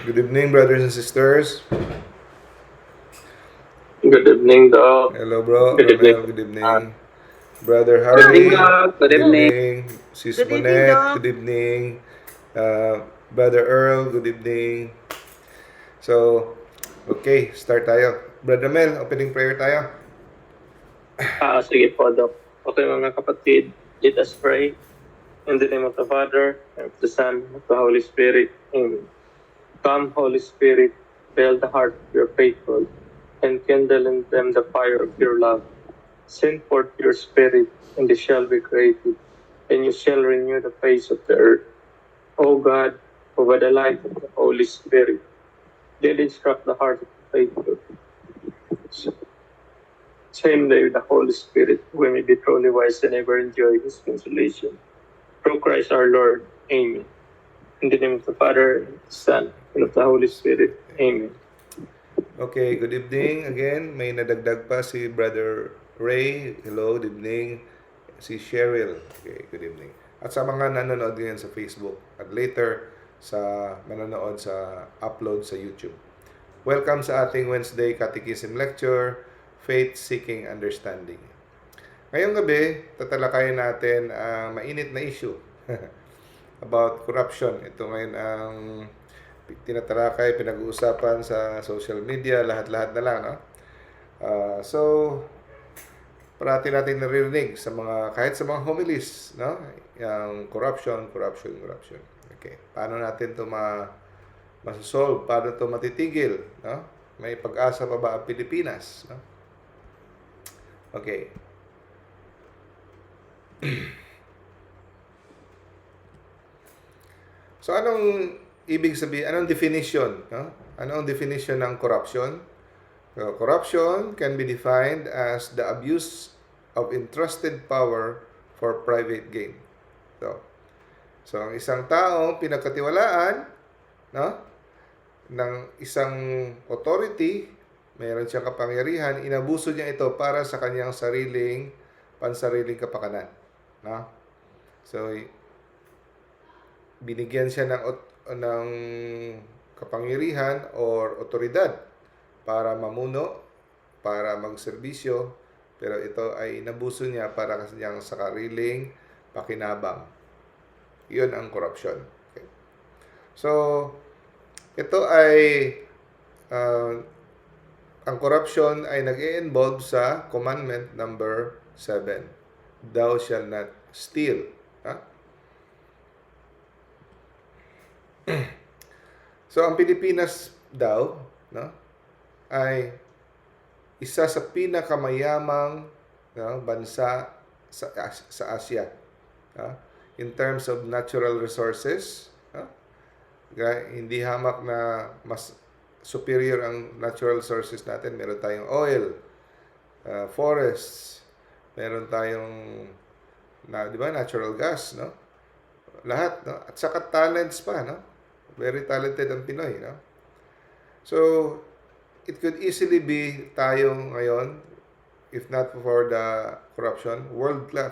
Good evening, brothers and sisters. Good evening, Doc. Hello, bro. Good evening. Romel, good evening. Brother Good evening, Harvey, Doc. Good good evening. evening. Sis Good evening, Monette, Doc. good evening. Brother Earl, good evening. So, okay, start tayo. Brother Mel, opening prayer tayo. Sige po, Doc. Okay, mga kapatid, let us pray. In the name of the Father, and of the Son, and of the Holy Spirit. Amen. Come, Holy Spirit, fill the heart of your faithful, and kindle in them the fire of your love. Send forth your Spirit, and they shall be created, and you shall renew the face of the earth. O God, who by the light of the Holy Spirit, did instruct the heart of the faithful. Same day with the Holy Spirit, we may be truly wise and ever enjoy His consolation. Through Christ our Lord. Amen. In the name of the Father, and of the Son, and of the Holy Spirit. Amen. Okay, good evening again. May nadagdag pa si Brother Ray. Hello, good evening. Si Cheryl. Okay, good evening. At sa mga nanonood ngayon sa Facebook at later sa manonood sa upload sa YouTube. Welcome sa ating Wednesday Catechism Lecture, Faith Seeking Understanding. Ngayong gabi, tatalakayin natin ang mainit na issue about corruption. Ito ngayon ang tinatalakay, pinag-uusapan sa social media, lahat-lahat na lang. No? So, parati natin naririnig sa mga, kahit sa mga homilies, no? Yung corruption. Okay. Paano natin ito masosolve? Paano ito matitigil? No? May pag-asa pa ba ang Pilipinas? No? Okay. So, anong ibig sabihin? Anong definition? No? Ano ang definition ng corruption? So, corruption can be defined as the abuse of entrusted power for private gain. So ang isang tao pinagkatiwalaan, no, ng isang authority, mayroon siyang kapangyarihan, inabuso niya ito para sa kanyang pansariling kapakanan. No? So, binigyan siya ng kapangyarihan or otoridad para mamuno, para magserbisyo, pero ito ay inabuso niya para sa kanyang sariling pakinabang. Yun ang corruption. Okay. So, ito ay ang corruption ay nag-i-involve sa commandment number 7. Thou shall not steal. Ha? So, ang Pilipinas daw, no, ay isa sa pinakamayamang, no, bansa sa Asia. In terms of natural resources, hindi hamak na mas superior ang natural resources natin. Meron tayong oil, forests, meron tayong di ba, natural gas, no? Lahat, no? At saka talents pa, no? Very talented ang Pinoy, no? So, it could easily be tayo ngayon, if not for the corruption,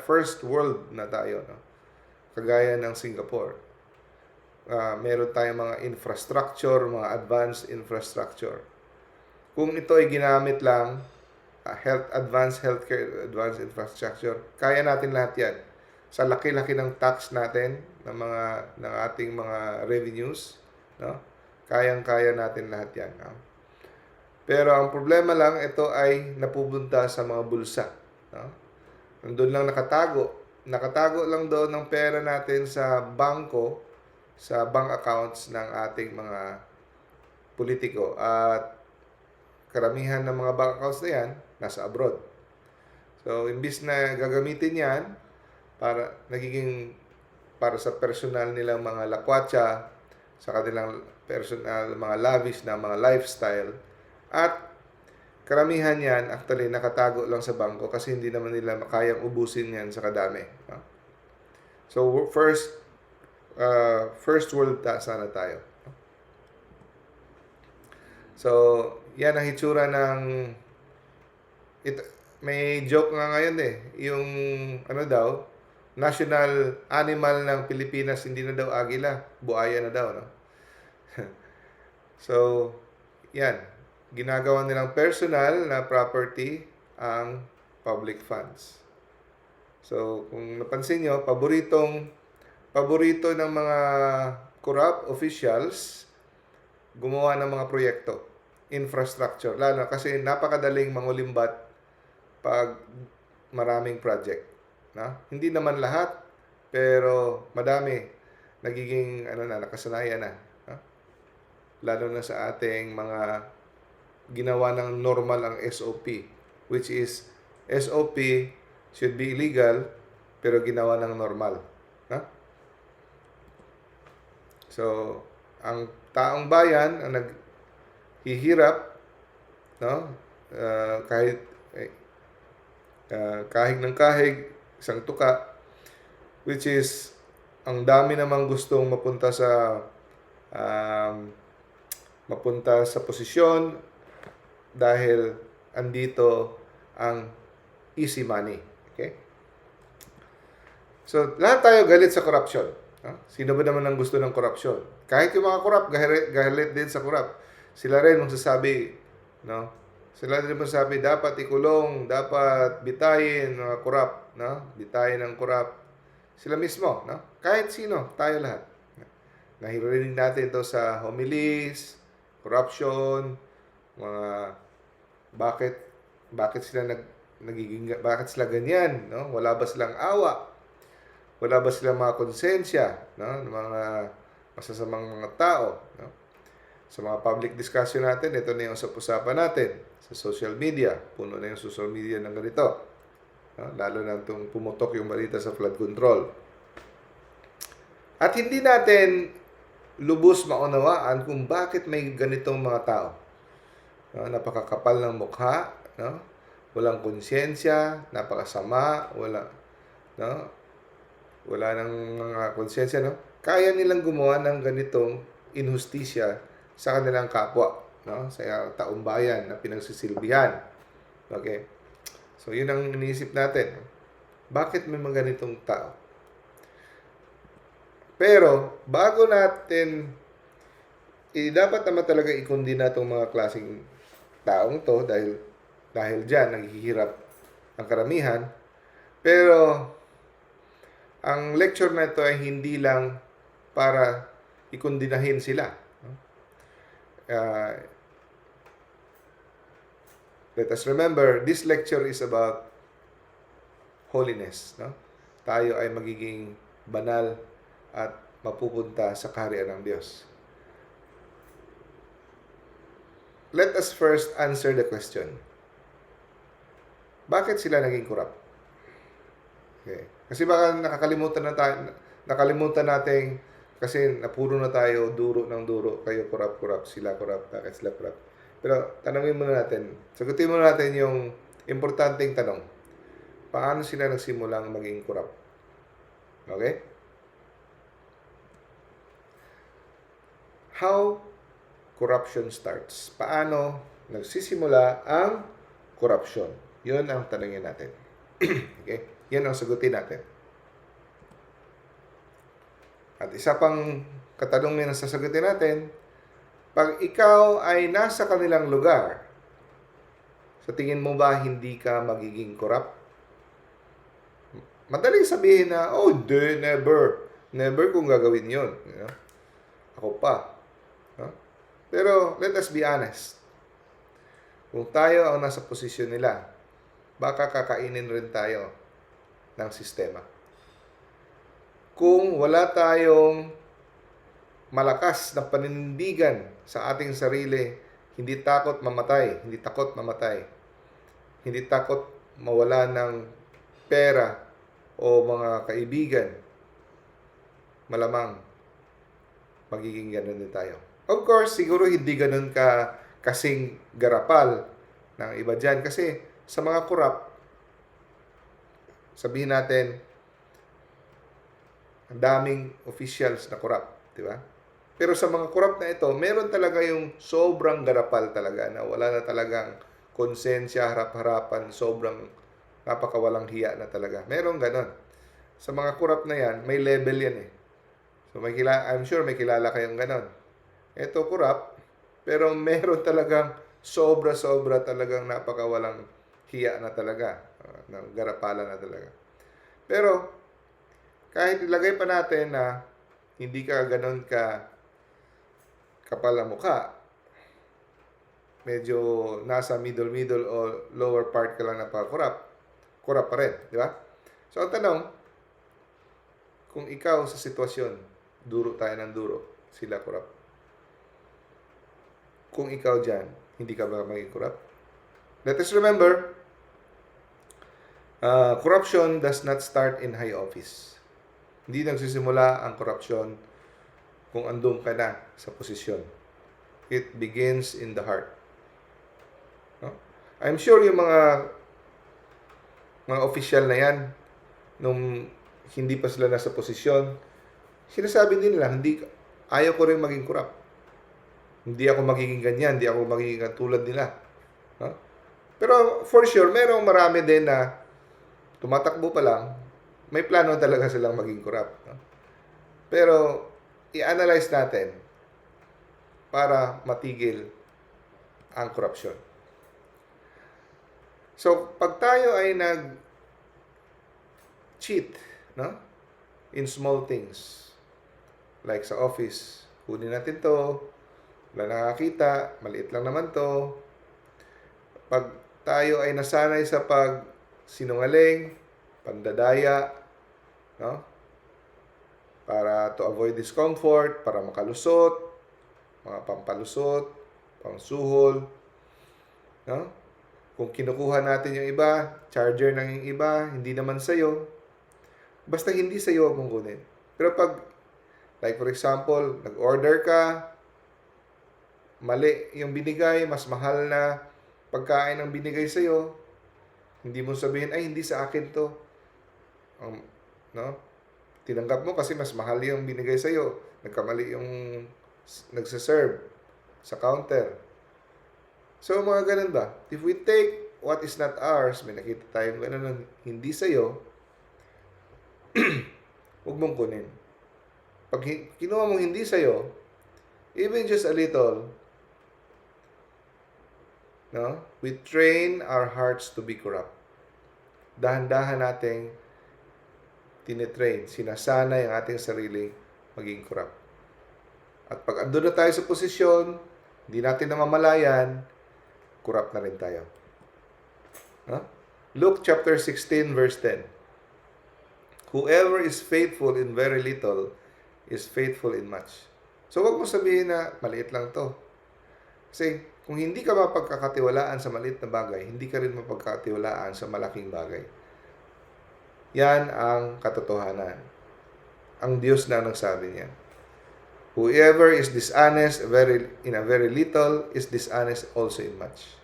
first world na tayo, no? Kagaya ng Singapore. Meron tayong mga infrastructure, mga advanced infrastructure. Kung ito ay ginamit lang, advanced infrastructure, kaya natin lahat yan. Sa laki-laki ng tax natin, ng ating mga revenues, no? Kayang-kaya natin lahat yan. No? Pero ang problema lang, ito ay napupunta sa mga bulsa. No? Nandun lang nakatago lang doon ng pera natin sa bangko, sa bank accounts ng ating mga politiko. At karamihan ng mga bank accounts na yan, nasa abroad. So, imbis na gagamitin yan, para sa personal nilang mga lakwatsa, sa kanilang personal, mga lavish na mga lifestyle, at karamihan yan, actually, nakatago lang sa bangko kasi hindi naman nila kayang ubusin yan sa kadami. No? So, first world sana tayo. So, yan ang hitsura ng... may joke nga ngayon yung national animal ng Pilipinas, hindi na daw agila, buaya na daw. No? So, yan. Ginagawa nilang personal na property ang public funds. So, kung napansin nyo, paborito ng mga corrupt officials gumawa ng mga proyekto, infrastructure, lalo kasi napakadaling mangulimbat pag maraming project. Hindi naman lahat, pero madami nagiging nakasanayan na. Lalo na sa ating mga ginawa ng normal ang SOP, which is SOP should be illegal pero ginawa ng normal. So, ang taong bayan ang naghihirap, kahit kahig ng kahig, isang tuka, which is ang dami namang gustong mapunta sa posisyon dahil andito ang easy money. Okay? So, lahat tayo galit sa corruption. Sino ba naman ang gusto ng corruption? Kahit yung mga corrupt, galit din sa corrupt. Sila rin magsasabi, Sila rin magsasabi, dapat ikulong, dapat bitayin mga corrupt, Bitayin ang corrupt. Sila mismo, Kahit sino, tayo lahat. Nahirinig natin ito sa homilies, corruption, mga bakit sila bakit sila ganyan, Wala ba silang awa? Wala ba silang mga konsensya, ng mga masasamang mga tao, Sa mga public discussion natin, ito na yung usap-usapan natin sa social media. Puno na yung social media ng ganito. Lalo na itong pumutok yung balita sa flood control. At hindi natin lubos maunawaan kung bakit may ganitong mga tao. Napakakapal ng mukha, walang konsensya, napakasama, wala nang mga konsensya, Kaya nilang gumawa ng ganitong inhustisya sa kanilang kapwa, sa taong bayan na pinagsisilbihan. Okay? So, yun ang iniisip natin. Bakit may mga ganitong tao? Pero, bago natin, dapat naman talaga ikundina itong mga klaseng taong to dahil dyan naghihirap ang karamihan. Pero, ang lecture na ito ay hindi lang para ikundinahin sila. Let us remember, this lecture is about holiness. Tayo ay magiging banal at mapupunta sa kaharian ng Diyos. Let us first answer the question. Bakit sila naging corrupt? Okay. Kasi baka nakalimutan natin kasi napuro na tayo duro ng duro, kayo corrupt, sila corrupt, bakit sila corrupt. Pero tanongin muna natin, sagutin muna natin yung importanteng tanong. Paano sila nagsimulang maging corrupt? Okay? How corruption starts? Paano nagsisimula ang corruption? Yun ang tanongin natin. Okay? Yan ang sagutin natin. At isa pang katanungan na sasagutin natin, pag ikaw ay nasa kanilang lugar, sa tingin mo ba hindi ka magiging corrupt? Madaling sabihin na, never. Never kung gagawin yun. Ako pa. Pero let us be honest. Kung tayo ang nasa posisyon nila, baka kakainin rin tayo ng sistema. Kung wala tayong malakas na paninindigan sa ating sarili, hindi takot mamatay, hindi takot mawala ng pera o mga kaibigan, malamang magiging ganun din tayo. Of course, siguro hindi ganun kasing garapal ng iba dyan. Kasi sa mga corrupt, sabihin natin, ang daming officials na corrupt, di ba? Pero sa mga corrupt na ito, meron talaga yung sobrang garapal talaga na wala na talagang konsensya, harap-harapan, sobrang napakawalang hiya na talaga. Meron ganon. Sa mga corrupt na yan, may level yan eh. So I'm sure may kilala kayong ganon. Ito corrupt, Pero meron talagang sobra-sobra talagang napakawalang hiya na talaga. Ng garapala na talaga. Pero, kahit ilagay pa natin na hindi ka ganun ka kapal ang mukha, medyo nasa middle o lower part ka lang na kurap pa rin, di ba? So, ang tanong, kung ikaw sa sitwasyon, duro tayo ng duro, sila kurap. Kung ikaw dyan, hindi ka ba maging kurap? Let us remember, corruption does not start in high office. Hindi nagsisimula ang korupsyon kung andun ka na sa posisyon. It begins in the heart. No? I'm sure yung mga official na yan, nung hindi pa sila nasa posisyon, sinasabi din nila, ayaw ko rin maging korap. Hindi ako magiging ganyan, hindi ako magiging tulad nila. No? Pero for sure, merong marami din na tumatakbo pa lang, may plano talaga silang maging korap. No? Pero, i-analyze natin para matigil ang korupsyon. So, pag tayo ay nag-cheat, no? In small things, like sa office, kunin natin to, wala nakakita, maliit lang naman to. Pag tayo ay nasanay sa pag-sinungaling, pandadaya, no? Para to avoid discomfort, para makalusot, mga pampalusot, pangsuhol, no? Kung kinukuha natin yung iba, charger ng yung iba, hindi naman sa'yo, basta hindi sa'yo, huwag mong kunin. Pero pag, like for example, nag-order ka, mali yung binigay, mas mahal na pagkain ang binigay sa'yo, hindi mo sabihin, ay, hindi sa akin to. No? Tinanggap mo kasi mas mahal yung binigay sa'yo. Nagkamali yung nagsaserve sa counter. So, mga ganun ba? If we take what is not ours, may nakita tayong ganun ng hindi sa'yo, huwag mong kunin. Pag kinuha mong hindi sa'yo, even just a little, no? We train our hearts to be corrupt. Dahan-dahan nating tinitrain, sinasanay ang ating sarili maging corrupt. At pag andun na tayo sa posisyon, hindi natin namamalayan, corrupt na rin tayo. Huh? Luke chapter 16 verse 10. Whoever is faithful in very little is faithful in much. So, wag mo sabihin na maliit lang to. Kasi, kung hindi ka mapagkakatiwalaan sa maliit na bagay, hindi ka rin mapagkakatiwalaan sa malaking bagay. Yan ang katotohanan. Ang Diyos na nagsabi niya. Whoever is dishonest in a very little is dishonest also in much.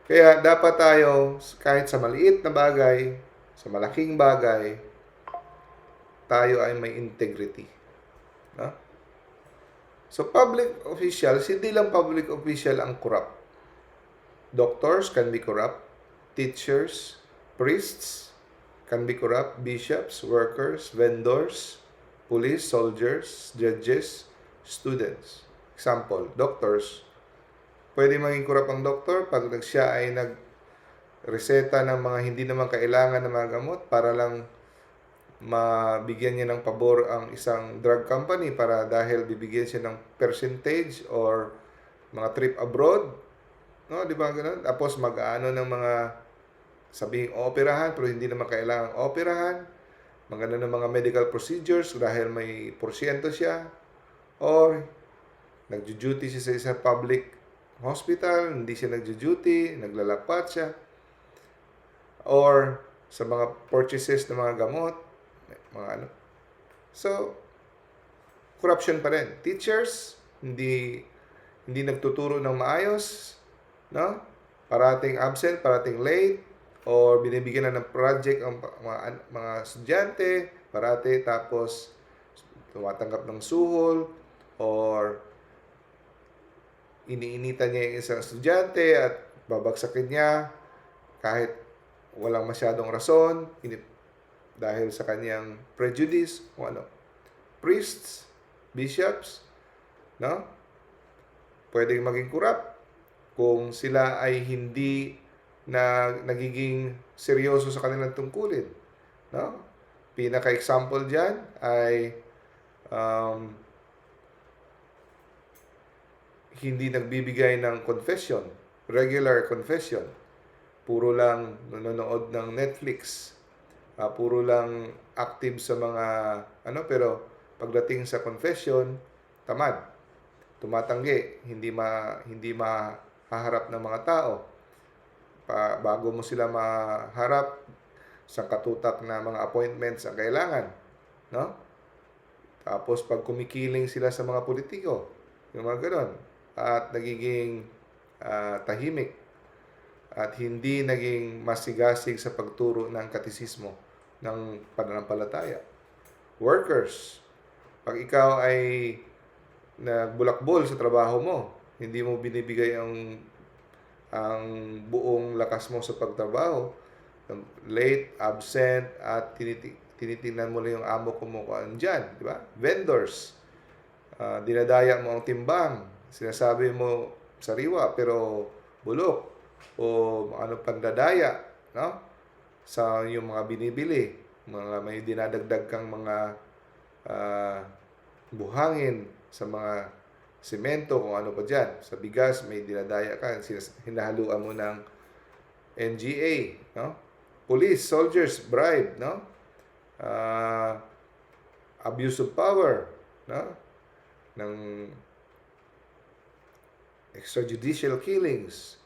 Kaya dapat tayo, kahit sa maliit na bagay, sa malaking bagay, tayo ay may integrity. No? So, public officials, hindi lang public official ang corrupt. Doctors can be corrupt. Teachers, priests can be corrupt. Bishops, workers, vendors, police, soldiers, judges, students. Example, doctors. Pwede maging corrupt ang doktor pag siya ay nag-reseta ng mga hindi naman kailangan ng mga gamot para lang mabigyan niya ng pabor ang isang drug company para dahil bibigyan siya ng percentage or mga trip abroad. No, di ba ganoon? Tapos mag-aano ng mga sabihing operahan pero hindi naman kailangang operahan. Magano ng mga medical procedures dahil may porsyento siya. Or nagjo-duty siya sa isang public hospital, hindi siya nagjo-duty, naglalapat siya. Or sa mga purchases ng mga gamot, mga ano. So, corruption pa rin. Teachers, hindi nagtuturo ng maayos, no? Parating absent, parating late, or binibigyan na ng project ang mga estudyante, parati tapos tumatanggap ng suhol, or iniinitan niya yung isang estudyante at babagsakin niya kahit walang masyadong rason, dahil sa kanyang prejudice o ano. Priests, bishops, no? pwedeng maging corrupt kung sila ay hindi na nagiging seryoso sa kanilang tungkulin. No? Pinaka-example dyan ay um, hindi nagbibigay ng confession, regular confession. Puro lang nanonood ng Netflix. Puro lang active sa mga pero pagdating sa confession, tamad. Tumatanggi, hindi mahaharap ng mga tao. Bago mo sila maharap, sa katutak na mga appointments ang kailangan, no? Tapos pag kumikiling sila sa mga politiko, yung mga gano'n, at nagiging tahimik at hindi naging masigasig sa pagturo ng katisismo ng pananampalataya. Workers, pag ikaw ay nagbulakbol sa trabaho mo, hindi mo binibigay ang buong lakas mo sa pagtrabaho, late, absent, at tinitingnan mo lang yung amo ko mo kung dyan, di ba? Vendors, dinadaya mo ang timbang, sinasabi mo sariwa pero bulok, o pandadaya, no? Sa yung mga binibili, may dinadagdag kang mga buhangin sa mga semento, kung ano pa dyan. Sa bigas, may dinadaya ka, hinahaluan mo ng NGA, no? Police, soldiers, bribe, no? Abuse of power, no? Ng extrajudicial killings,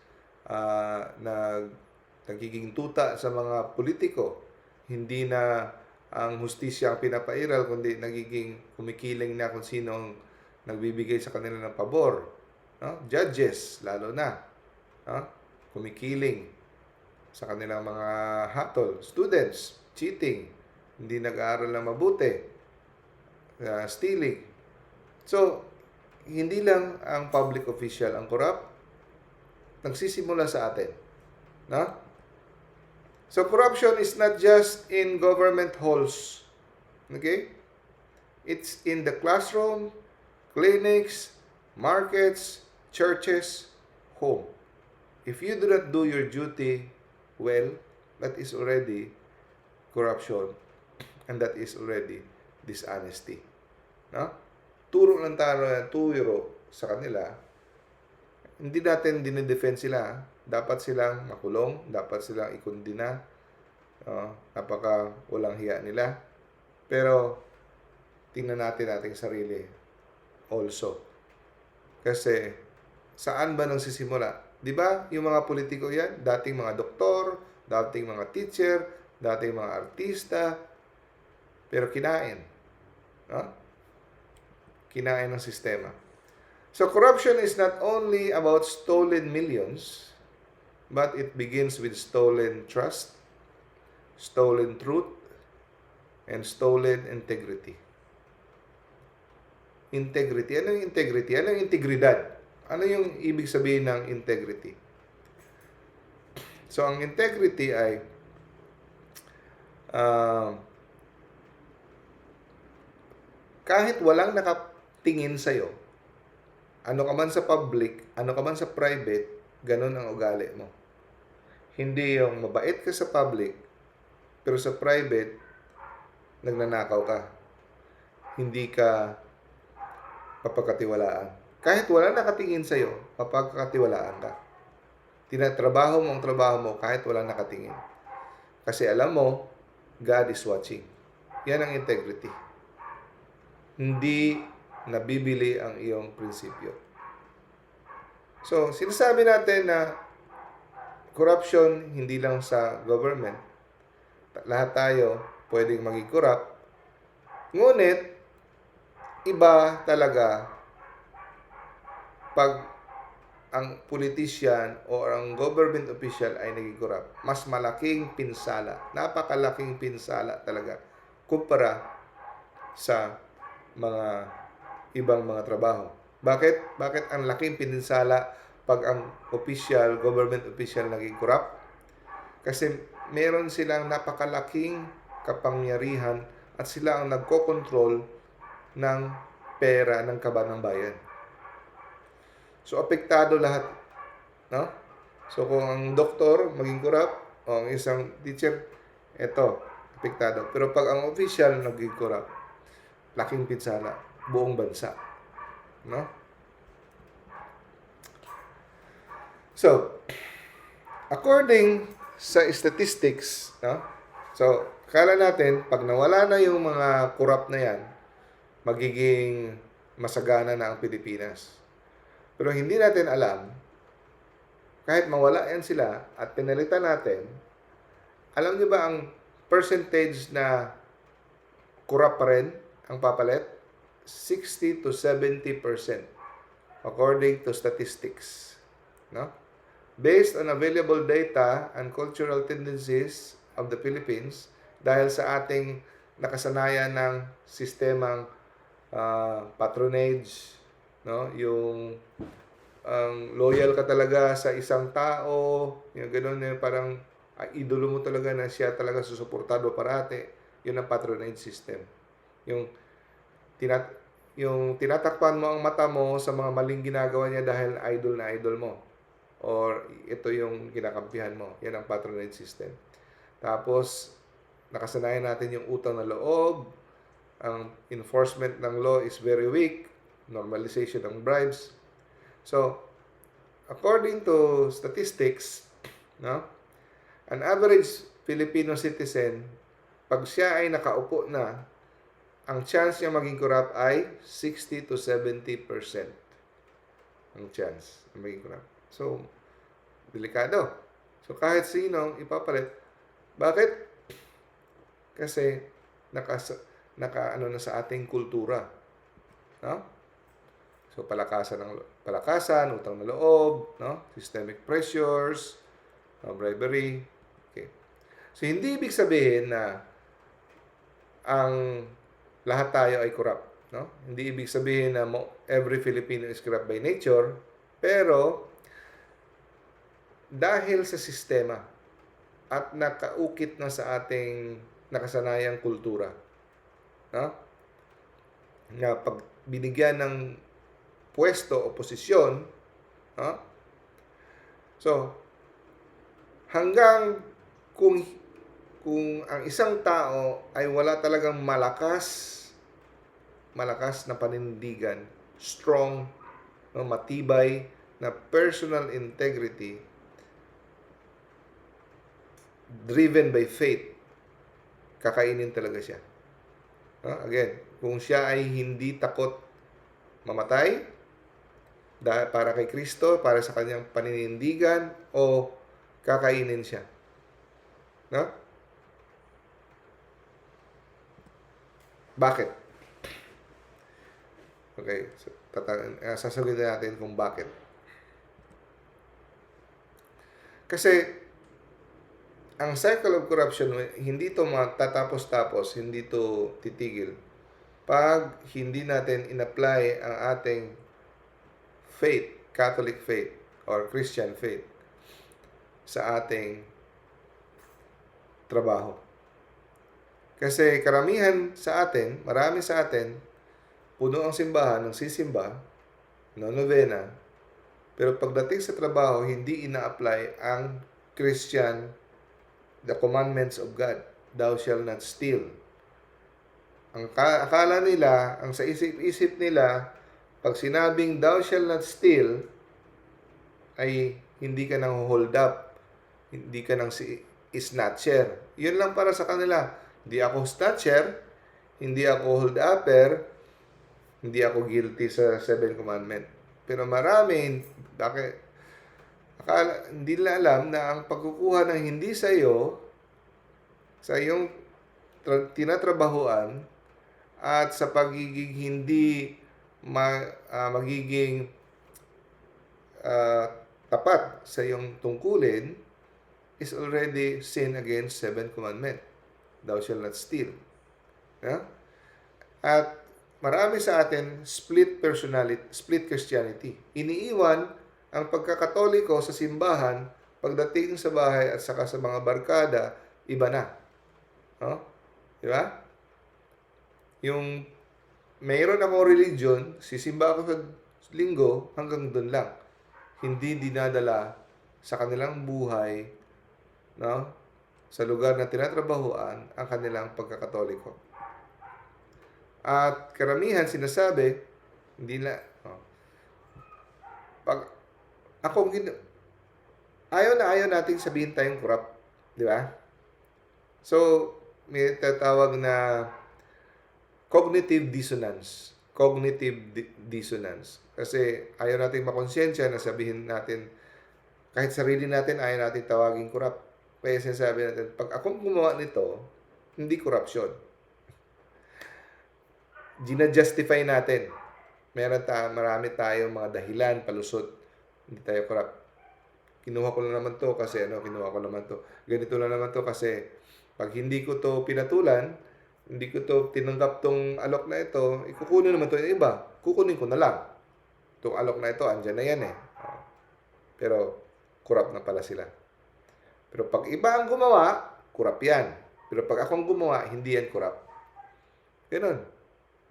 nagiging tuta sa mga politiko. Hindi na ang hustisya ang pinapairal, kundi nagiging kumikiling na kung sino ang nagbibigay sa kanila ng pabor. No? Judges, lalo na. No? Kumikiling sa kanilang mga hatol. Students, cheating, hindi nag-aaral na mabuti, stealing. So, hindi lang ang public official ang corrupt, nagsisimula sa atin. No? So, corruption is not just in government halls. Okay? It's in the classroom, clinics, markets, churches, home. If you do not do your duty well, that is already corruption, and that is already dishonesty. No? Turo ng tuwiro sa kanila, hindi natin dinidefend sila. Dapat silang makulong, dapat silang ikundina. Napaka walang hiya nila. Pero, tingnan natin ating sarili also. Kasi, saan ba nagsisimula? Di ba, yung mga politiko yan, dating mga doktor, dating mga teacher, dating mga artista, pero kinain. No? Kinain ng sistema. So, corruption is not only about stolen millions, but it begins with stolen trust, stolen truth, and stolen integrity. Integrity. Ano yung integrity? Ano yung integridad? Ano yung ibig sabihin ng integrity? So, ang integrity ay kahit walang nakatingin sa'yo, ano ka man sa public, ano ka man sa private, ganun ang ugali mo. Hindi yung mabait ka sa public, pero sa private, nagnanakaw ka. Hindi ka papagkatiwalaan. Kahit wala nakatingin sa'yo, papagkatiwalaan ka. Tinatrabaho mo ang trabaho mo kahit wala nakatingin. Kasi alam mo, God is watching. Yan ang integrity. Hindi nabibili ang iyong prinsipyo. So, sinasabi natin na corruption hindi lang sa government. Lahat tayo pwedeng maging corrupt. Ngunit, iba talaga pag ang politician o ang government official ay naging corrupt. Mas malaking pinsala. Napakalaking pinsala talaga kumpara sa mga ibang mga trabaho. Bakit? Bakit ang laking pinsala pag ang official, government official naging corrupt? Kasi meron silang napakalaking kapangyarihan at sila ang nagko-control ng pera ng kaban ng bayan. So, apektado lahat, no? So, kung ang doktor maging corrupt, o ang isang teacher, eto, apektado. Pero pag ang official naging corrupt, laking pinsala, buong bansa, no? So, according sa statistics, no? So, kala natin, pag nawala na yung mga corrupt na yan, magiging masagana na ang Pilipinas. Pero hindi natin alam, kahit mawala yan sila at pinalitan natin, alam niyo ba ang percentage na corrupt pa rin ang papalit? 60 to 70% according to statistics. No? Based on available data and cultural tendencies of the Philippines, dahil sa ating nakasanayan ng sistemang patronage, no? Yung loyal ka talaga sa isang tao, yung gano'n, yung parang idolo mo talaga na siya talaga susuportado parate, yun ang patronage system. Yung yung tinatakpan mo ang mata mo sa mga maling ginagawa niya dahil idol na idol mo. Or ito yung kinakampihan mo. Yan ang patronage system. Tapos, nakasanayan natin yung utang na loob. Ang enforcement ng law is very weak. Normalization ng bribes. So, according to statistics, no, an average Filipino citizen, pag siya ay nakaupo na, ang chance niya maging corrupt ay 60 to 70%. Ang chance na maging corrupt. So, delikado. So, kahit sinong ipapalit. Bakit? Kasi naka ano na sa ating kultura. No? So, palakasan, utang na loob, no? Systemic pressures, bribery. Okay. So, hindi ibig sabihin na ang lahat tayo ay corrupt, no? Hindi ibig sabihin na every Filipino is corrupt by nature, pero dahil sa sistema at nakaukit na sa ating nakasanayang kultura, no? Na pag binigyan ng pwesto o posisyon, no? So, hanggang kung ang isang tao ay wala talagang malakas na panindigan, strong, no, matibay na personal integrity, driven by faith, kakainin talaga siya. Again, kung siya ay hindi takot mamatay para kay Kristo, para sa kanyang paninindigan, o kakainin siya. No? Bakit? Okay, so, sasagutin natin kung bakit. Kasi ang cycle of corruption, hindi to matatapos-tapos, hindi to titigil. Pag hindi natin in-apply ang ating faith, Catholic faith, or Christian faith, sa ating trabaho. Kasi karamihan sa atin, marami sa atin, puno ang simbahan, nagsisimba, novena, pero pagdating sa trabaho, hindi ina-apply ang Christian, the commandments of God. Thou shalt not steal. Ang akala nila, ang sa isip-isip nila, pag sinabing thou shalt not steal, ay hindi ka nang hold up. Hindi ka nang snatcher. Yun lang para sa kanila. Hindi ako snatcher, hindi ako hold upper, hindi ako guilty sa 7 commandment. Pero marami, hindi nila alam na ang pagkukuha ng hindi sa iyo, sa iyong tinatrabahuan, at sa pagiging hindi magiging tapat sa iyong tungkulin, is already sin against 7 commandment. Thou shalt not steal. Yeah? At marami sa atin split personality, split Christianity. Iniiwan ang pagkakatoliko sa simbahan, pagdating sa bahay at saka sa mga barkada, iba na. No? Di ba? Yung mayroon akong religion, sisimba ako linggo, hanggang doon lang. Hindi dinadala sa kanilang buhay, no? Sa lugar na tinatrabahuan ang kanilang pagkakatoliko. At karamihan sinasabi, hindi na, pag ako, ayaw nating sabihin tayong corrupt, di ba? So, may tatawag na cognitive dissonance. Dissonance. Kasi ayaw nating makonsensya na sabihin natin, kahit sarili natin, ayaw natin tawagin corrupt. Kaya sinasabi natin, pag akong gumawa nito, hindi corruption. Gina-justify natin. Marami tayong mga dahilan, palusot. Hindi tayo corrupt. Kinuha ko na naman to kasi ganito na naman to kasi pag hindi ko to pinatulan, hindi ko to tinanggap tong alok na ito, ikukunin naman to yung iba. Kukunin ko na lang. Tong alok na ito, andyan na yan eh. Pero corrupt na pala sila. Pero pag iba ang gumawa, corrupt yan. Pero pag akong gumawa, hindi yan corrupt. Ganun.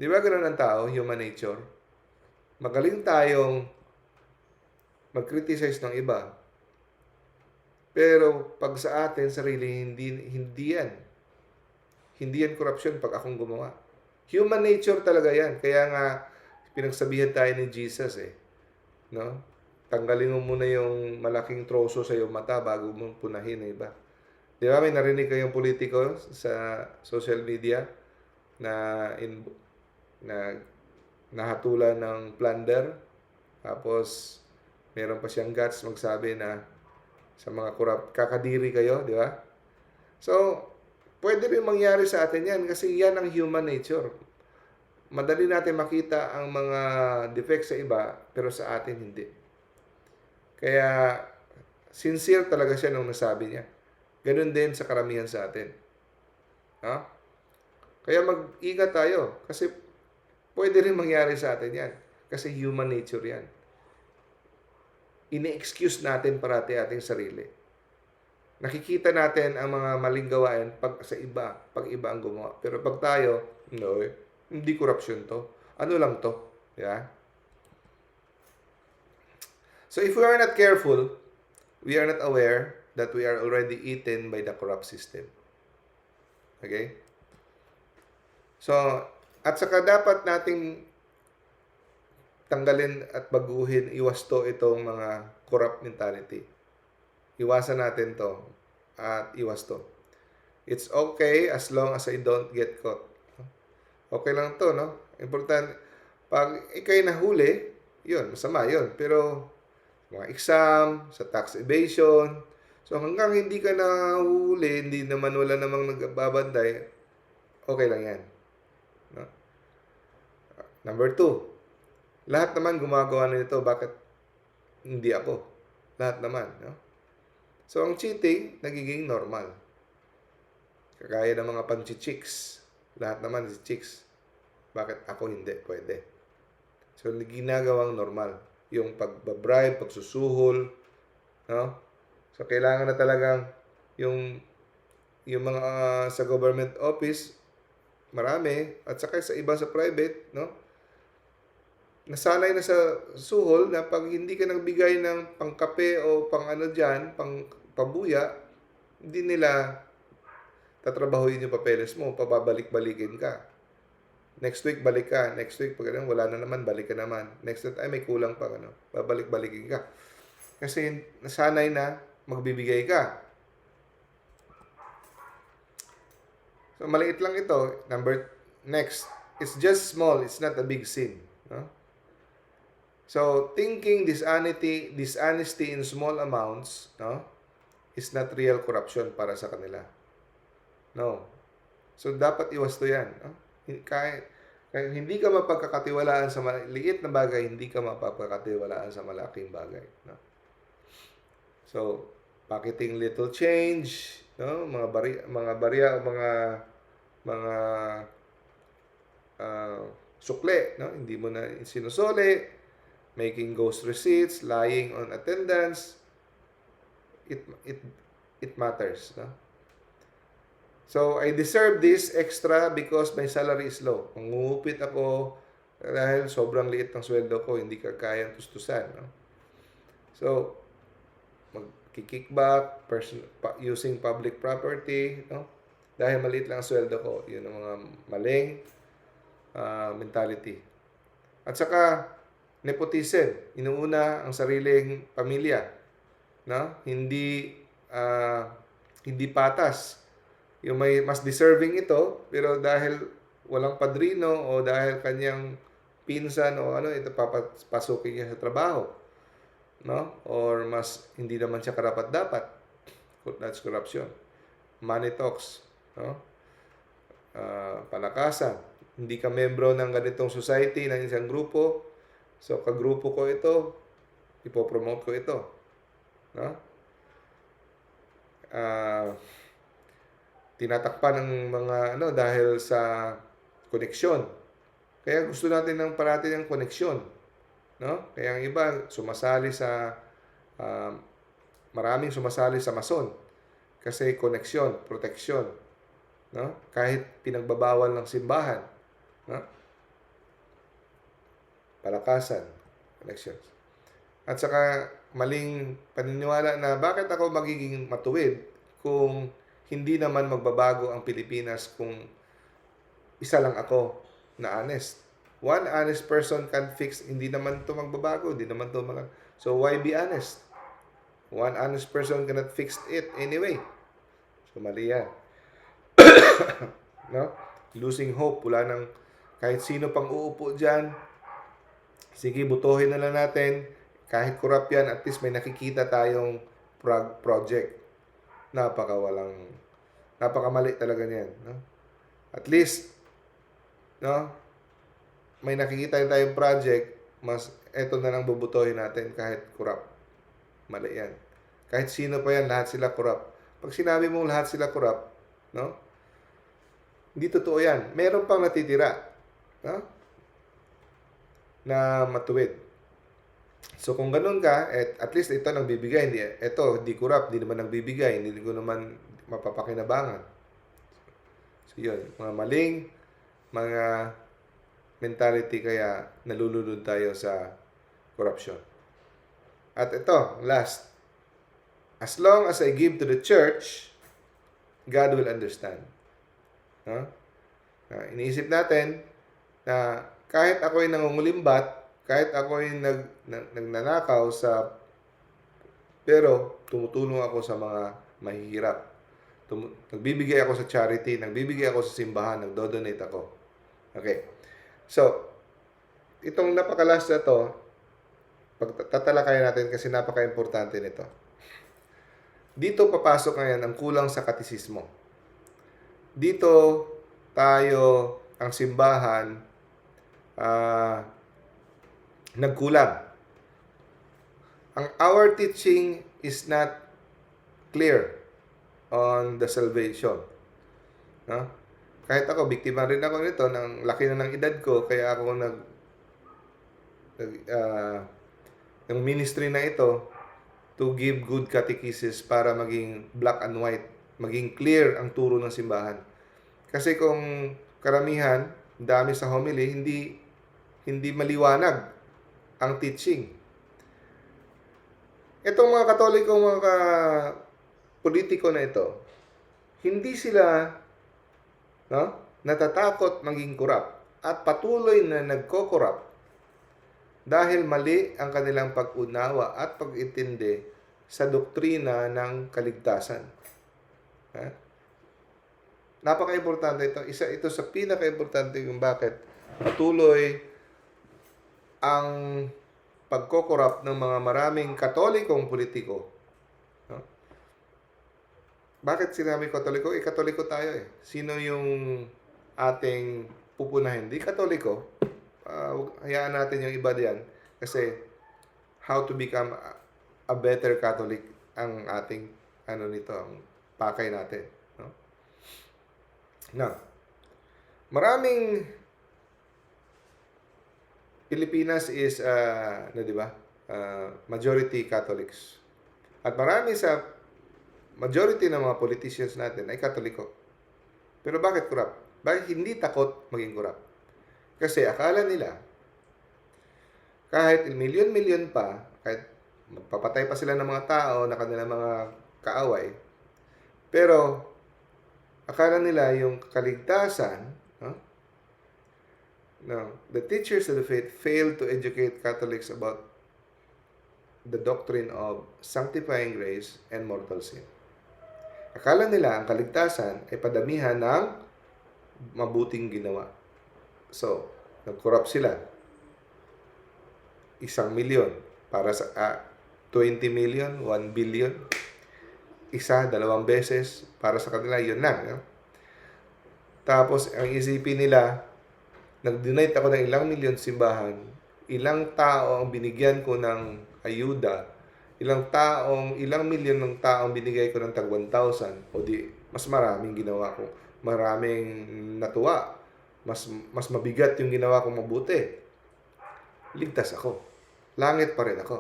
Di ba ganun ang tao, human nature? Magaling tayong mag-criticize ng iba. Pero pag sa atin, sarili, hindi yan. Hindi yan corruption pag akong gumawa. Human nature talaga yan. Kaya nga, pinagsabihan tayo ni Jesus eh. No? Tanggalin mo muna yung malaking troso sa iyong mata bago mo punahin eh, iba. Di ba may narinig kayong politiko sa social media na nahatulan ng plunder, tapos meron pa siyang guts magsabi na sa mga corrupt, kakadiri kayo, di ba? So, pwede rin mangyari sa atin yan kasi yan ang human nature. Madali natin makita ang mga defects sa iba, pero sa atin hindi. Kaya, sincere talaga siya nung nasabi niya. Ganun din sa karamihan sa atin. Ha? Kaya mag-ingat tayo kasi pwede rin mangyari sa atin yan. Kasi human nature yan. Ini-excuse natin parati ating sarili. Nakikita natin ang mga maling gawain pag iba ang gumawa. Pero pag tayo, no, hindi corruption to. Ano lang to? Yeah? So if we are not careful, we are not aware that we are already eaten by the corrupt system. Okay? So, at saka dapat nating tanggalin at baguhin, iwasto itong mga corrupt mentality. Iwasan natin to at iwas to. It's okay as long as I don't get caught. Okay lang to, no? Important. Pag ikay nahuli, yun, masama yun. Pero, mga exam, sa tax evasion, so hanggang hindi ka nahuli, hindi naman wala namang nagbabantay, okay lang yan. No? Number 2, lahat naman gumagawa nito, bakit hindi ako? Lahat naman, no? So, ang cheating, nagiging normal. Kagaya ng mga panchi-chicks. Lahat naman si chicks. Bakit ako hindi? Pwede. So, ginagawang normal. Yung pagbabribe, pagsusuhol, no? So, kailangan na talagang yung mga sa government office, marami, at saka sa iba sa private, no? Nasanay na sa suhol na pag hindi ka nagbigay ng pangkape o pang ano dyan, pang pabuya, hindi nila tatrabahuin yung papeles mo, pababalik-balikin ka. Next week, balik ka. Next week, pag ano, wala na naman, balik ka naman. Next week, ay may kulang pa, ano, babalik-balikin ka. Kasi nasanay na magbibigay ka. So, maliit lang ito. Next, it's just small. It's not a big sin. No? So, thinking dishonesty in small amounts, no, is not real corruption para sa kanila. No. So, dapat iwasto yan. No? Kahit hindi ka mapagkakatiwalaan sa maliit na bagay, hindi ka mapagkakatiwalaan sa malaking bagay. No? So, pocketing little change, no, mga barya, mga sukle, no, hindi mo na sinusole, making ghost receipts, lying on attendance, it matters, no? So, I deserve this extra because my salary is low. Mangungupit ako, dahil sobrang liit ng sweldo ko, hindi ka kayang tustusan, no? So, magki-kickback, using public property, no? Dahil maliit lang ang sweldo ko, yun ang mga maling mentality. At saka, nepotism, inuuna ang sariling pamilya, no? Hindi patas. Yung may mas deserving ito, pero dahil walang padrino o dahil kanyang pinsan o ano, ito papasukin niya sa trabaho, no? Or mas hindi naman siya karapat-dapat. That's corruption. Money talks, no? Palakasan. Hindi ka membro ng ganitong society, ng isang grupo. So, kagrupo ko ito, ipopromote ko ito, no? Tinatakpan ng mga ano dahil sa koneksyon. Kaya gusto natin ng parati ng koneksyon, no? Kaya ang iba sumasali sa maraming sumasali sa mason kasi koneksyon, proteksyon, no? Kahit pinagbabawal ng simbahan, no? Palakasan, connections. At saka maling paniniwala na bakit ako magiging matuwid kung hindi naman magbabago ang Pilipinas kung isa lang ako na honest. One honest person can fix, hindi naman ito magbabago, hindi naman ito So why be honest? One honest person cannot fix it anyway. So mali yan. No? Losing hope, wala nang kahit sino pang uupo dyan. Sige, butuhin na lang natin. Kahit corrupt yan, at least may nakikita tayong project. Napakamali talaga niyan, no? At least, no? May nakikita tayong project, mas eto na lang bubutuhin natin kahit corrupt. Mali yan. Kahit sino pa yan, lahat sila corrupt. Pag sinabi mong lahat sila corrupt, no? Hindi totoo yan. Meron pang natitira, no? Na matuwid. So kung ganun ka, at least ito nagbibigay, hindi corrupt, hindi naman nagbibigay, hindi ko naman mapapakinabangan. So yun, mga maling, mga mentality kaya nalulunod tayo sa corruption. At ito, last. As long as I give to the church, God will understand. No? Iniisip natin na kahit ako'y nangungulimbat, kahit ako'y nagnanakaw pero tumutulong ako sa mga mahihirap. Nagbibigay ako sa charity, nagbibigay ako sa simbahan, nagdo-donate ako. Okay. So, itong napakalas na to, pagtatalakayan natin kasi napaka-importante nito. Dito papasok ngayon ang kulang sa katisismo. Dito tayo, ang simbahan, nagkulang. Our teaching is not clear on the salvation. No? Kahit ako, biktima rin ako nito, ng laki na ng edad ko, kaya ako ng ministry na ito to give good catechesis para maging black and white, maging clear ang turo ng simbahan. Kasi kung karamihan, dami sa homily, hindi maliwanag ang teaching. Itong mga Katoliko, mga politiko na ito, hindi sila natatakot maging corrupt at patuloy na nagko-corrupt dahil mali ang kanilang pag-unawa at pag-intindi sa doktrina ng kaligtasan. Napaka-importante ito. Isa ito sa pinaka-importante kung bakit patuloy ang pagko-corrupt ng mga maraming Katolikong politiko. No? Bakit sinabi Katoliko? Katoliko tayo eh. Sino yung ating pupunahin? Di Katoliko. Hayaan natin yung iba diyan. Kasi how to become a better Catholic ang ating ang pakay natin. No? Now, maraming Pilipinas is di ba? Majority Catholics. At marami sa majority ng mga politicians natin ay Katoliko. Pero bakit corrupt? Bakit hindi takot maging corrupt? Kasi akala nila kahit milyon-milyon pa, kahit magpapatay pa sila ng mga tao na kanilang mga kaaway, pero akala nila yung kaligtasan, no, the teachers of the faith failed to educate Catholics about the doctrine of sanctifying grace and mortal sin. Akala nila ang kaligtasan ay padamihan ng mabuting ginawa. So, nag-corrupt sila. 1,000,000 para sa 20 million, 1 billion. 1, 2 beses para sa kanila, yun lang. No? Tapos, ang isipin nila, nag-donate ako ng ilang milyon simbahan, ilang tao ang binigyan ko ng ayuda, ilang milyon ng taong binigay ko ng tag 1,000, o di, mas maraming ginawa ko, maraming natuwa, mas mabigat yung ginawa kong mabuti. Ligtas ako. Langit pa rin ako.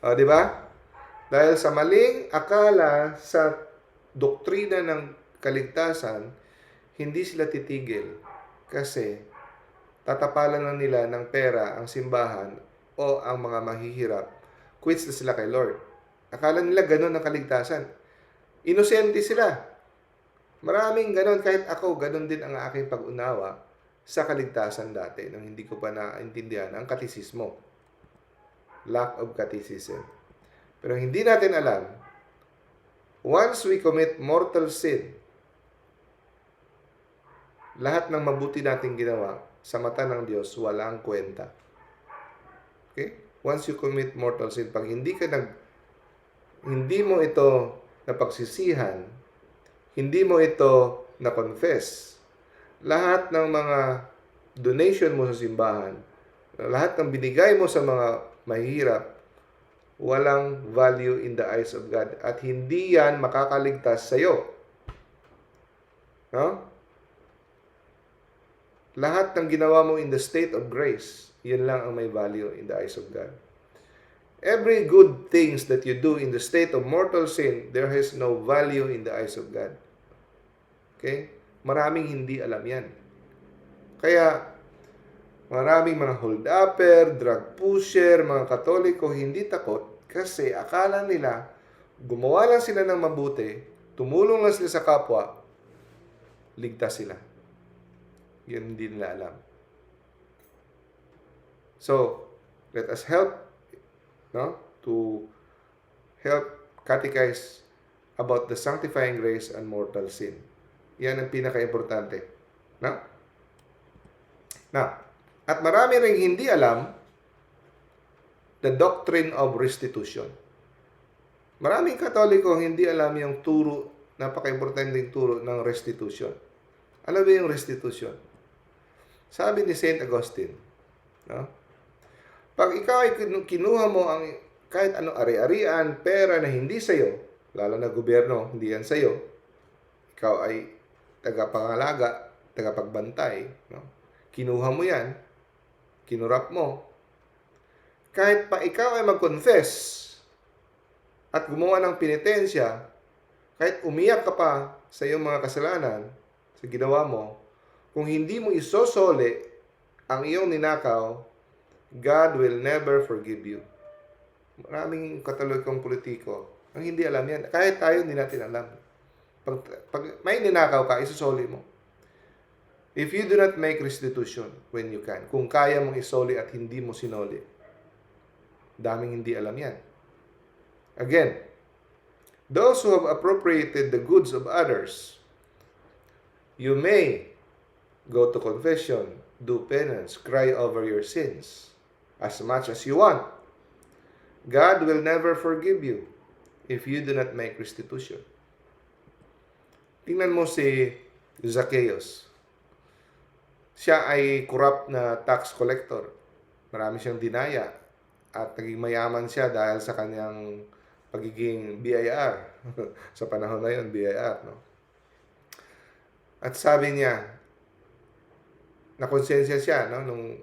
O, di ba? Dahil sa maling akala sa doktrina ng kaligtasan, hindi sila titigil kasi tatapalan lang nila ng pera ang simbahan o ang mga mahihirap. Quits na sila kay Lord. Akala nila ganun ang kaligtasan. Inosente sila. Maraming ganun. Kahit ako, ganun din ang aking pag-unawa sa kaligtasan dati nang hindi ko pa naintindihan ang katisismo. Lack of catechism. Pero hindi natin alam, once we commit mortal sin, lahat ng mabuti nating ginawa sa mata ng Diyos, walang kwenta. Okay? Once you commit mortal sin, pag hindi mo ito napagsisihan, hindi mo ito na-confess, lahat ng mga donation mo sa simbahan, lahat ng binigay mo sa mga mahirap, walang value in the eyes of God. At hindi yan makakaligtas sa'yo. No? Lahat ng ginawa mo in the state of grace, yun lang ang may value in the eyes of God. Every good things that you do in the state of mortal sin, there has no value in the eyes of God. Okay? Maraming hindi alam yan. Kaya, maraming mga hold-upper, drug pusher, mga Katoliko hindi takot kasi akala nila gumawa lang sila ng mabuti, tumulong lang sila sa kapwa, ligtas sila. Yun hindi nila alam. So, let us help to help catechize about the sanctifying grace and mortal sin. Yan ang pinaka-importante. No? Now, at marami ring hindi alam the doctrine of restitution. Maraming Katoliko hindi alam yung napaka-importanteng turo ng restitution. Ano ba yung restitution? Sabi ni St. Augustine, no? Pag ikaw ay kinuha mo ang kahit anong ari-arian, pera na hindi sa'yo, lalo na gobyerno, hindi yan sa'yo, ikaw ay tagapangalaga, tagapagbantay, no? Kinuha mo yan, kinurap mo, kahit pa ikaw ay mag-confess at gumawa ng penitensya, kahit umiyak ka pa sa iyong mga kasalanan, sa ginawa mo, kung hindi mo isosole ang iyong ninakaw, God will never forgive you. Maraming Katolikong politiko ang hindi alam yan. Kahit tayo, hindi natin alam. Pag may ninakaw ka, isosoli mo. If you do not make restitution when you can, kung kaya mong isoli at hindi mo sinoli, daming hindi alam yan. Again, those who have appropriated the goods of others, you may go to confession, do penance, cry over your sins as much as you want. God will never forgive you if you do not make restitution. Tingnan mo si Zacchaeus. Siya ay corrupt na tax collector. Marami siyang dinaya at naging mayaman siya dahil sa kanyang pagiging BIR. Sa panahon na yun, BIR, no? At sabi niya, nakonsensya siya, no, nung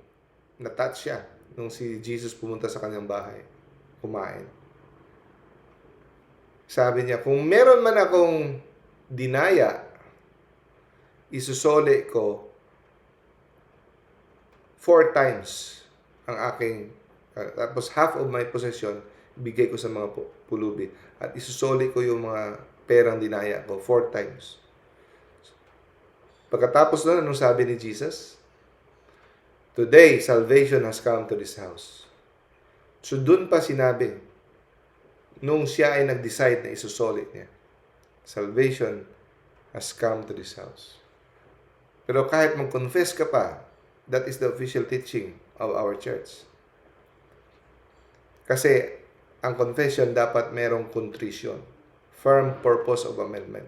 na-touch siya nung si Jesus pumunta sa kanyang bahay, kumain. Sabi niya, kung meron man akong dinaya, isusole ko 4 times ang aking Tapos half of my possession, bigay ko sa mga pulubi. At isusoli ko yung mga perang dinaya ko 4 times. Pagkatapos nun, anong sabi ni Jesus? Today, salvation has come to this house. So, dun pa sinabi, nung siya ay nag-decide na isusoli niya, salvation has come to this house. Pero kahit mag-confess ka pa, that is the official teaching of our church. Kasi, ang confession dapat merong contrition, firm purpose of amendment.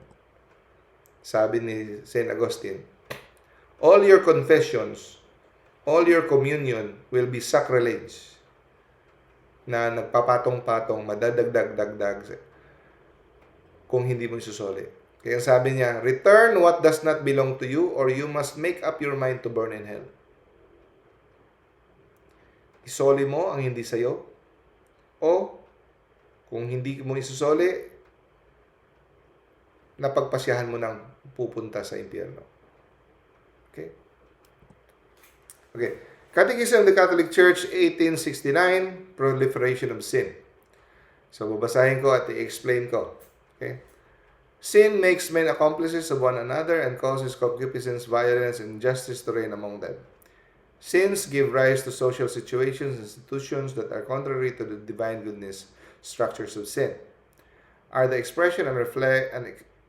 Sabi ni St. Augustine, all your confessions, all your communion will be sacrilege na nagpapatong-patong, madadagdag-dagdag kung hindi mo isusoli. Kaya sabi niya, return what does not belong to you or you must make up your mind to burn in hell. Isoli mo ang hindi sa'yo o kung hindi mo isusoli, napagpasyahan mo nang pupunta sa impyerno. Okay? Okay. Catechism of the Catholic Church, 1869, Proliferation of Sin. So, babasahin ko at i-explain ko. Okay? Sin makes men accomplices of one another and causes concupiscence, violence, and injustice to reign among them. Sins give rise to social situations and institutions that are contrary to the divine goodness. Structures of sin are the expression and reflect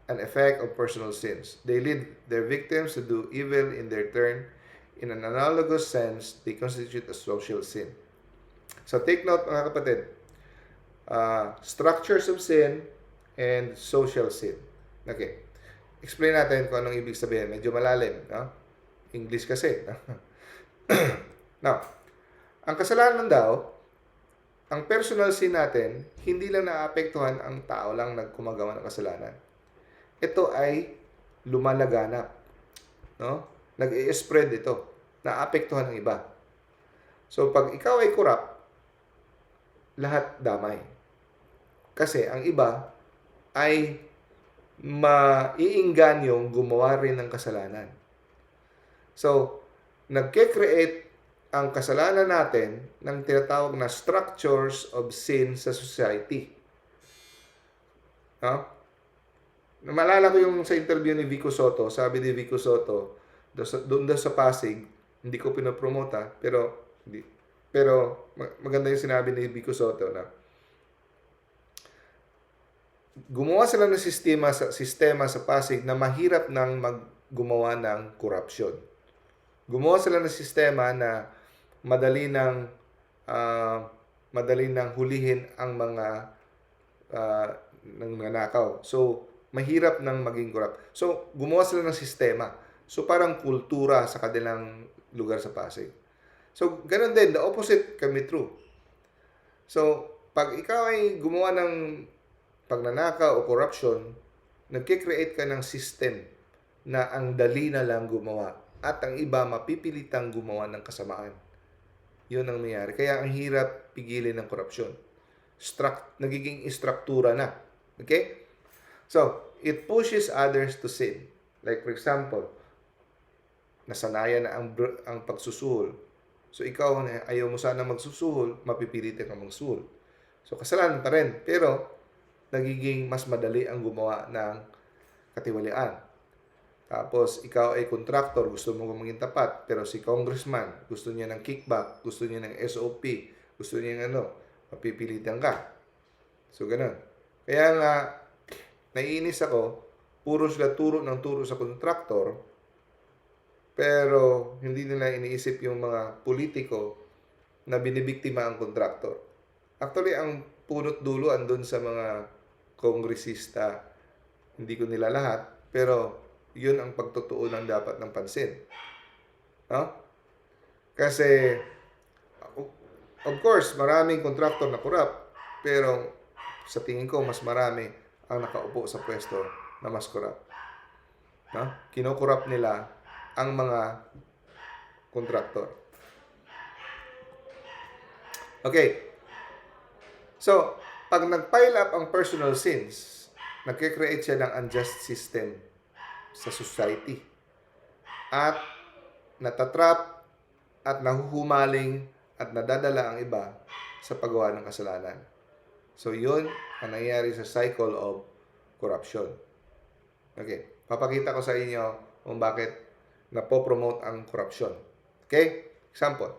an effect of personal sins. They lead their victims to do evil in their turn. In an analogous sense, they constitute a social sin. So take note mga kapatid, structures of sin and social sin. Okay. Explain natin kung anong ibig sabihin. Medyo malalim. No? English kasi. Now, ang kasalanan daw, ang personal sin natin, hindi lang naapektuhan ang tao lang nagkumagawa ng kasalanan. Ito ay lumalaganap. No? Nag-i-spread ito. Naapektuhan ng iba. So, pag ikaw ay corrupt, lahat damay. Kasi ang iba ay maiingganyong gumawa rin ng kasalanan. So, nagke-create ang kasalanan natin ng tinatawag na structures of sin sa society. No? Maalala ko yung sa interview ni Vico Soto, sabi ni Vico Soto, doon sa Pasig, hindi ko pinopromota, pero maganda yung sinabi ni Vico Soto na gumawa sila ng sistema sa Pasig na mahirap nang gumawa ng corruption. Gumawa sila ng sistema na madali nang hulihin ang mga nangnanakaw. So, mahirap nang maging corrupt. So, gumawa sila ng sistema. So, parang kultura sa kanilang lugar sa Pasig. So, ganun din. The opposite can be true. So, pag ikaw ay gumawa ng pagnanakaw o corruption, nagkikreate ka ng system na ang dali na lang gumawa at ang iba mapipilitang gumawa ng kasamaan. Yun ang nangyari. Kaya ang hirap pigilin ng korupsyon. Nagiging istruktura na. Okay? So, it pushes others to sin. Like for example, nasanayan na ang pagsusuhol. So, ikaw ayaw mo sana magsusuhol, mapipilitan ka magsuhol. So, kasalanan pa rin. Pero, nagiging mas madali ang gumawa ng katiwalian. Tapos, ikaw ay contractor, gusto mo maging tapat. Pero si congressman, gusto niya ng kickback, gusto niya ng SOP, gusto niya ng mapipilitan ka. So, ganun. Kaya nga, naiinis ako, puro sila turo sa contractor, pero hindi nila iniisip yung mga politiko na binibiktima ang contractor. Actually, ang punot dulo andun sa mga kongresista. Hindi ko nila lahat, pero yun ang pagtutuunan dapat ng pansin. No? Kasi, of course, maraming contractor na corrupt, pero sa tingin ko, mas marami ang nakaupo sa pwesto na mas corrupt. No? Kinokorrupt nila ang mga contractor. Okay. So, pag nag-pile up ang personal sins, nagkikreate siya ng unjust system sa society. At natatrap at nahuhumaling at nadadala ang iba sa paggawa ng kasalanan. So, yun ang nangyayari sa cycle of corruption. Okay, papakita ko sa inyo kung bakit napopromote ang corruption. Okay, example.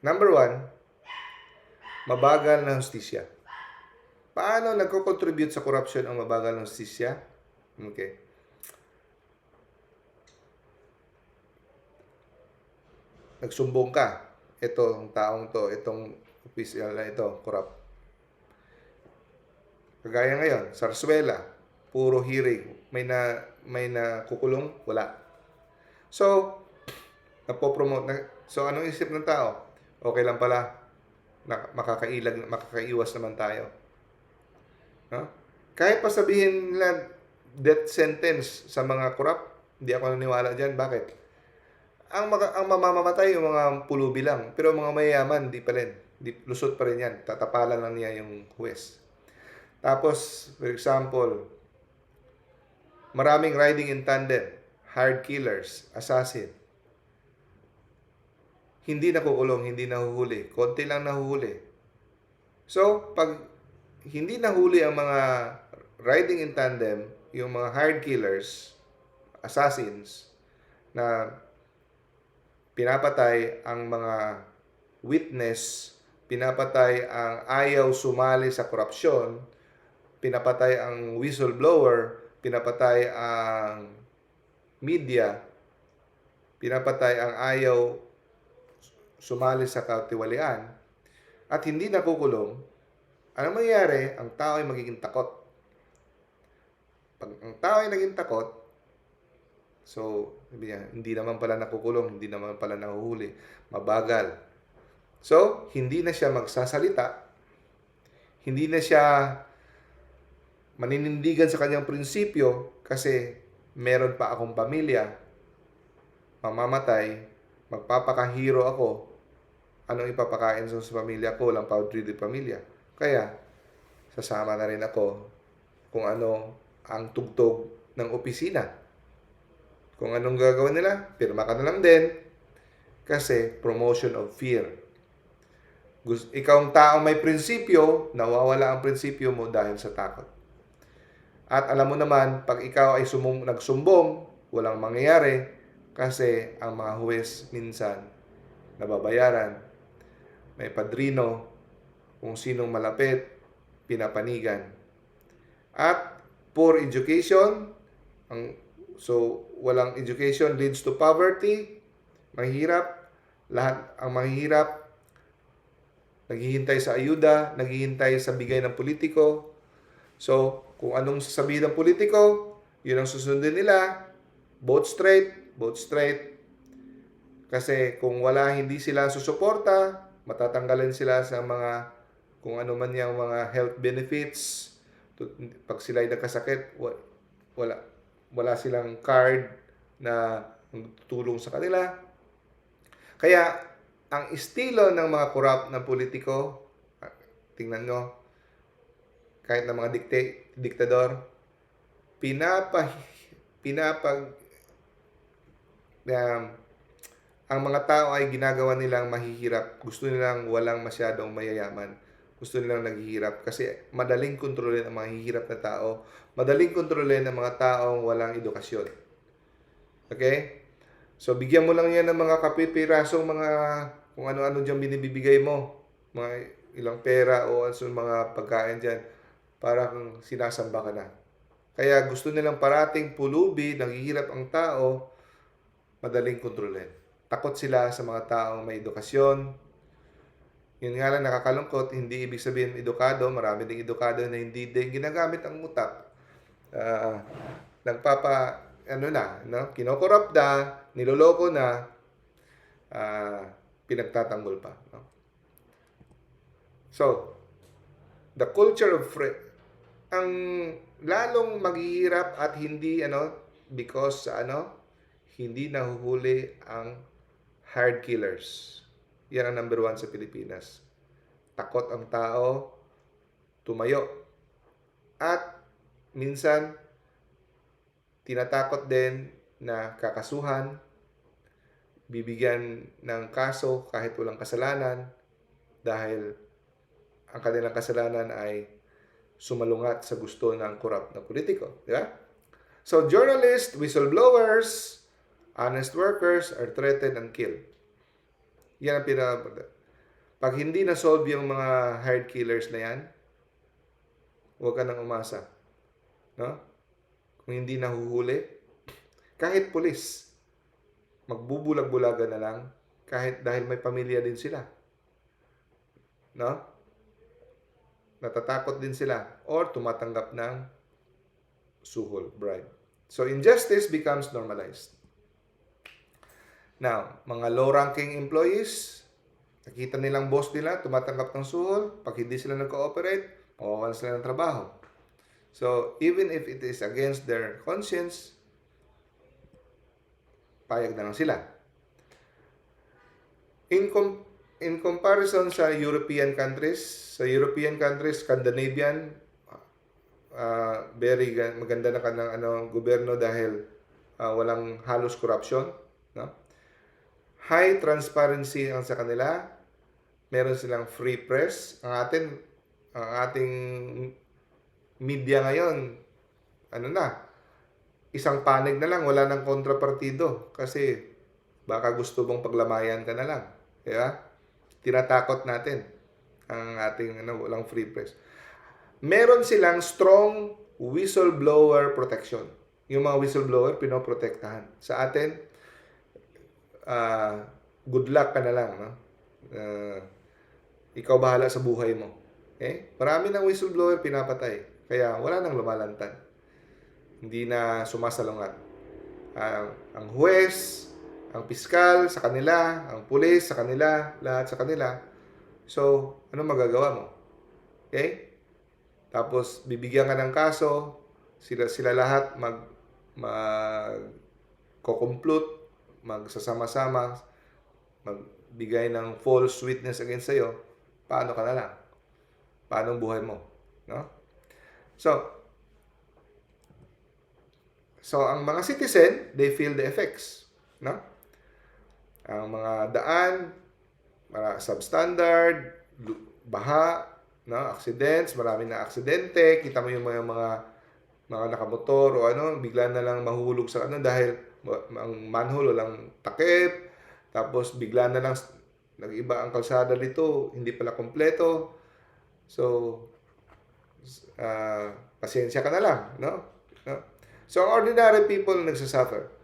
Number 1, mabagal na hustisya. Paano nagko-contribute sa corruption ang mabagal na hustisya? Okay. Nagsumbong ka. Ito, ang taong to, itong official na ito, corrupt. Kagaya ngayon, Sarsuela, puro hearing. May na kukulong? Wala. So, napopromote na. So, anong isip ng tao? Okay lang pala. Makakaiwas naman tayo. No? Kahit pa sabihin nila death sentence sa mga corrupt, hindi ako naniniwala dyan. Bakit? Ang mamamatay yung mga pulubi lang. Pero mga mayayaman, di pa rin. Lusot pa rin yan. Tatapalan lang niya yung huwes. Tapos, for example, maraming riding in tandem, hired killers, assassin. Hindi nakukulong, hindi nahuhuli. Konti lang nahuhuli. So, pag hindi nahuli ang mga riding in tandem, yung mga hired killers, assassins, na pinapatay ang mga witness, pinapatay ang ayaw sumali sa korupsyon, pinapatay ang whistleblower, pinapatay ang media, pinapatay ang ayaw sumali sa katiwalian, at hindi nakukulong, ano mangyayari? Ang tao ay magiging takot. Pag ang tao ay naging takot, so, hindi naman pala nakukulong, hindi naman pala nahuhuli, mabagal. So, hindi na siya magsasalita, hindi na siya maninindigan sa kanyang prinsipyo kasi meron pa akong pamilya, mamamatay, magpapakahiro ako, anong ipapakain sa pamilya ko, walang paudri de pamilya. Kaya, sasama na rin ako kung ano ang tugtog ng opisina. Kung anong gagawin nila, pirma ka na lang din. Kasi, promotion of fear. Ikaw ang taong may prinsipyo, nawawala ang prinsipyo mo dahil sa takot. At alam mo naman, pag ikaw ay nagsumbong, walang mangyayari kasi ang mga huwes minsan nababayaran. May padrino, kung sinong malapit, pinapanigan. At poor education, so walang education leads to poverty, mahirap, lahat ang mahirap, naghihintay sa ayuda, naghihintay sa bigay ng politiko. So, kung anong sasabihin ng politiko, yun ang susundin nila. Vote straight, vote straight. Kasi kung hindi sila susuporta, matatanggalan sila sa mga, kung ano man yung mga health benefits. Pag sila ay nagkasakit, wala silang card na tutulong sa kanila. Kaya, ang estilo ng mga corrupt na politiko, tingnan nyo, kahit ng mga diktador, ang mga tao ay ginagawa nilang mahihirap. Gusto nilang walang masyadong mayayaman. Gusto nilang naghihirap kasi madaling kontrolin ang mga hihirap na tao. Madaling kontrolin ang mga taong walang edukasyon. Okay? So, bigyan mo lang yan ng mga kapipirasong mga kung ano-ano dyan binibigay mo. Mga ilang pera o mga pagkain dyan para kung sinasamba ka na. Kaya gusto nilang parating pulubi, naghihirap ang tao, madaling kontrolin. Takot sila sa mga taong may edukasyon. Yun nga lang nakakalungkot, hindi ibig sabihin edukado, marami ding edukado na hindi din ginagamit ang utak. Kinokorrupt na, niloloko na, pinagtatanggol pa. No? So, the culture of ang lalong maghihirap at hindi because hindi nahuhuli ang hired killers. Yan ang number 1 sa Pilipinas. Takot ang tao, tumayo. At minsan, tinatakot din na kakasuhan, bibigyan ng kaso kahit walang kasalanan dahil ang kanilang kasalanan ay sumalungat sa gusto ng corrupt na politiko. Di ba? So, journalists, whistleblowers, honest workers are threatened and killed. Yan ang pinaka. Pag hindi na-solve yung mga hired killers na yan, huwag ka nang umasa. No? Kung hindi nahuhuli, kahit pulis, magbubulag-bulagan na lang kahit dahil may pamilya din sila. No? Natatakot din sila or tumatanggap ng suhol, bribe. So, injustice becomes normalized. Now, mga low-ranking employees, nakita nilang boss nila, tumatanggap ng suhol. Pag hindi sila nag-cooperate, mawawalan sila ng trabaho. So, even if it is against their conscience, payag na lang sila. In comparison sa European countries, Scandinavian, very maganda na kanang gobyerno dahil walang halos corruption, no? High transparency ang sa kanila. Meron silang free press. Ang ating media ngayon, isang panig na lang, wala nang kontrapartido kasi baka gusto mong paglamayan ka na lang. Diba? Tinatakot natin ang ating walang free press. Meron silang strong whistleblower protection. Yung mga whistleblower, pinoprotektahan. Sa atin, good luck ka na lang. No? Ikaw bahala sa buhay mo. Okay? Marami ng whistleblower pinapatay. Kaya wala nang lumalantad. Hindi na sumasalungat. Ang huwes, ang piskal sa kanila, ang pulis sa kanila, lahat sa kanila. So, ano magagawa mo? Okay? Tapos, bibigyan ka ng kaso, sila lahat mag-compute, magsasama-sama, magbigay ng false witness against sa'yo, paano ka na lang? Paano ang buhay mo? No? So, ang mga citizen, they feel the effects. No? Ang mga daan, substandard, baha, no? Accidents, marami na aksidente, kita mo yung mga nakamotor o bigla na lang mahulog sa dahil ang manhole walang takip, tapos bigla na lang nag-iba ang kalsada dito, hindi pala kompleto. So, pasensya ka na lang, no? So, ang ordinary people nagsasuffer.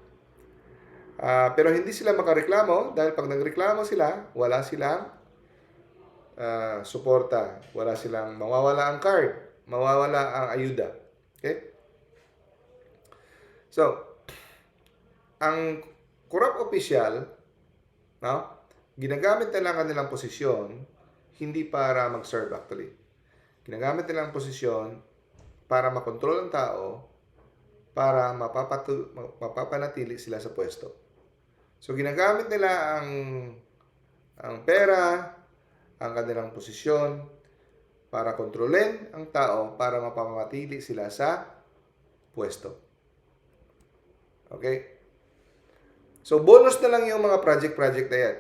Pero hindi sila makareklamo dahil pag nagreklamo sila, wala silang suporta, wala silang, mawawala ang card, mawawala ang ayuda. Okay? So, ang corrupt official, no, ginagamit nila ang kanilang posisyon hindi para mag-serve actually. Ginagamit nila ang posisyon para makontrol ang tao, para mapapanatili sila sa pwesto. So, ginagamit nila ang pera, ang kanilang posisyon, para kontrolin ang tao, para mapapanatili sila sa pwesto. Okay? So, bonus na lang yung mga project na yan.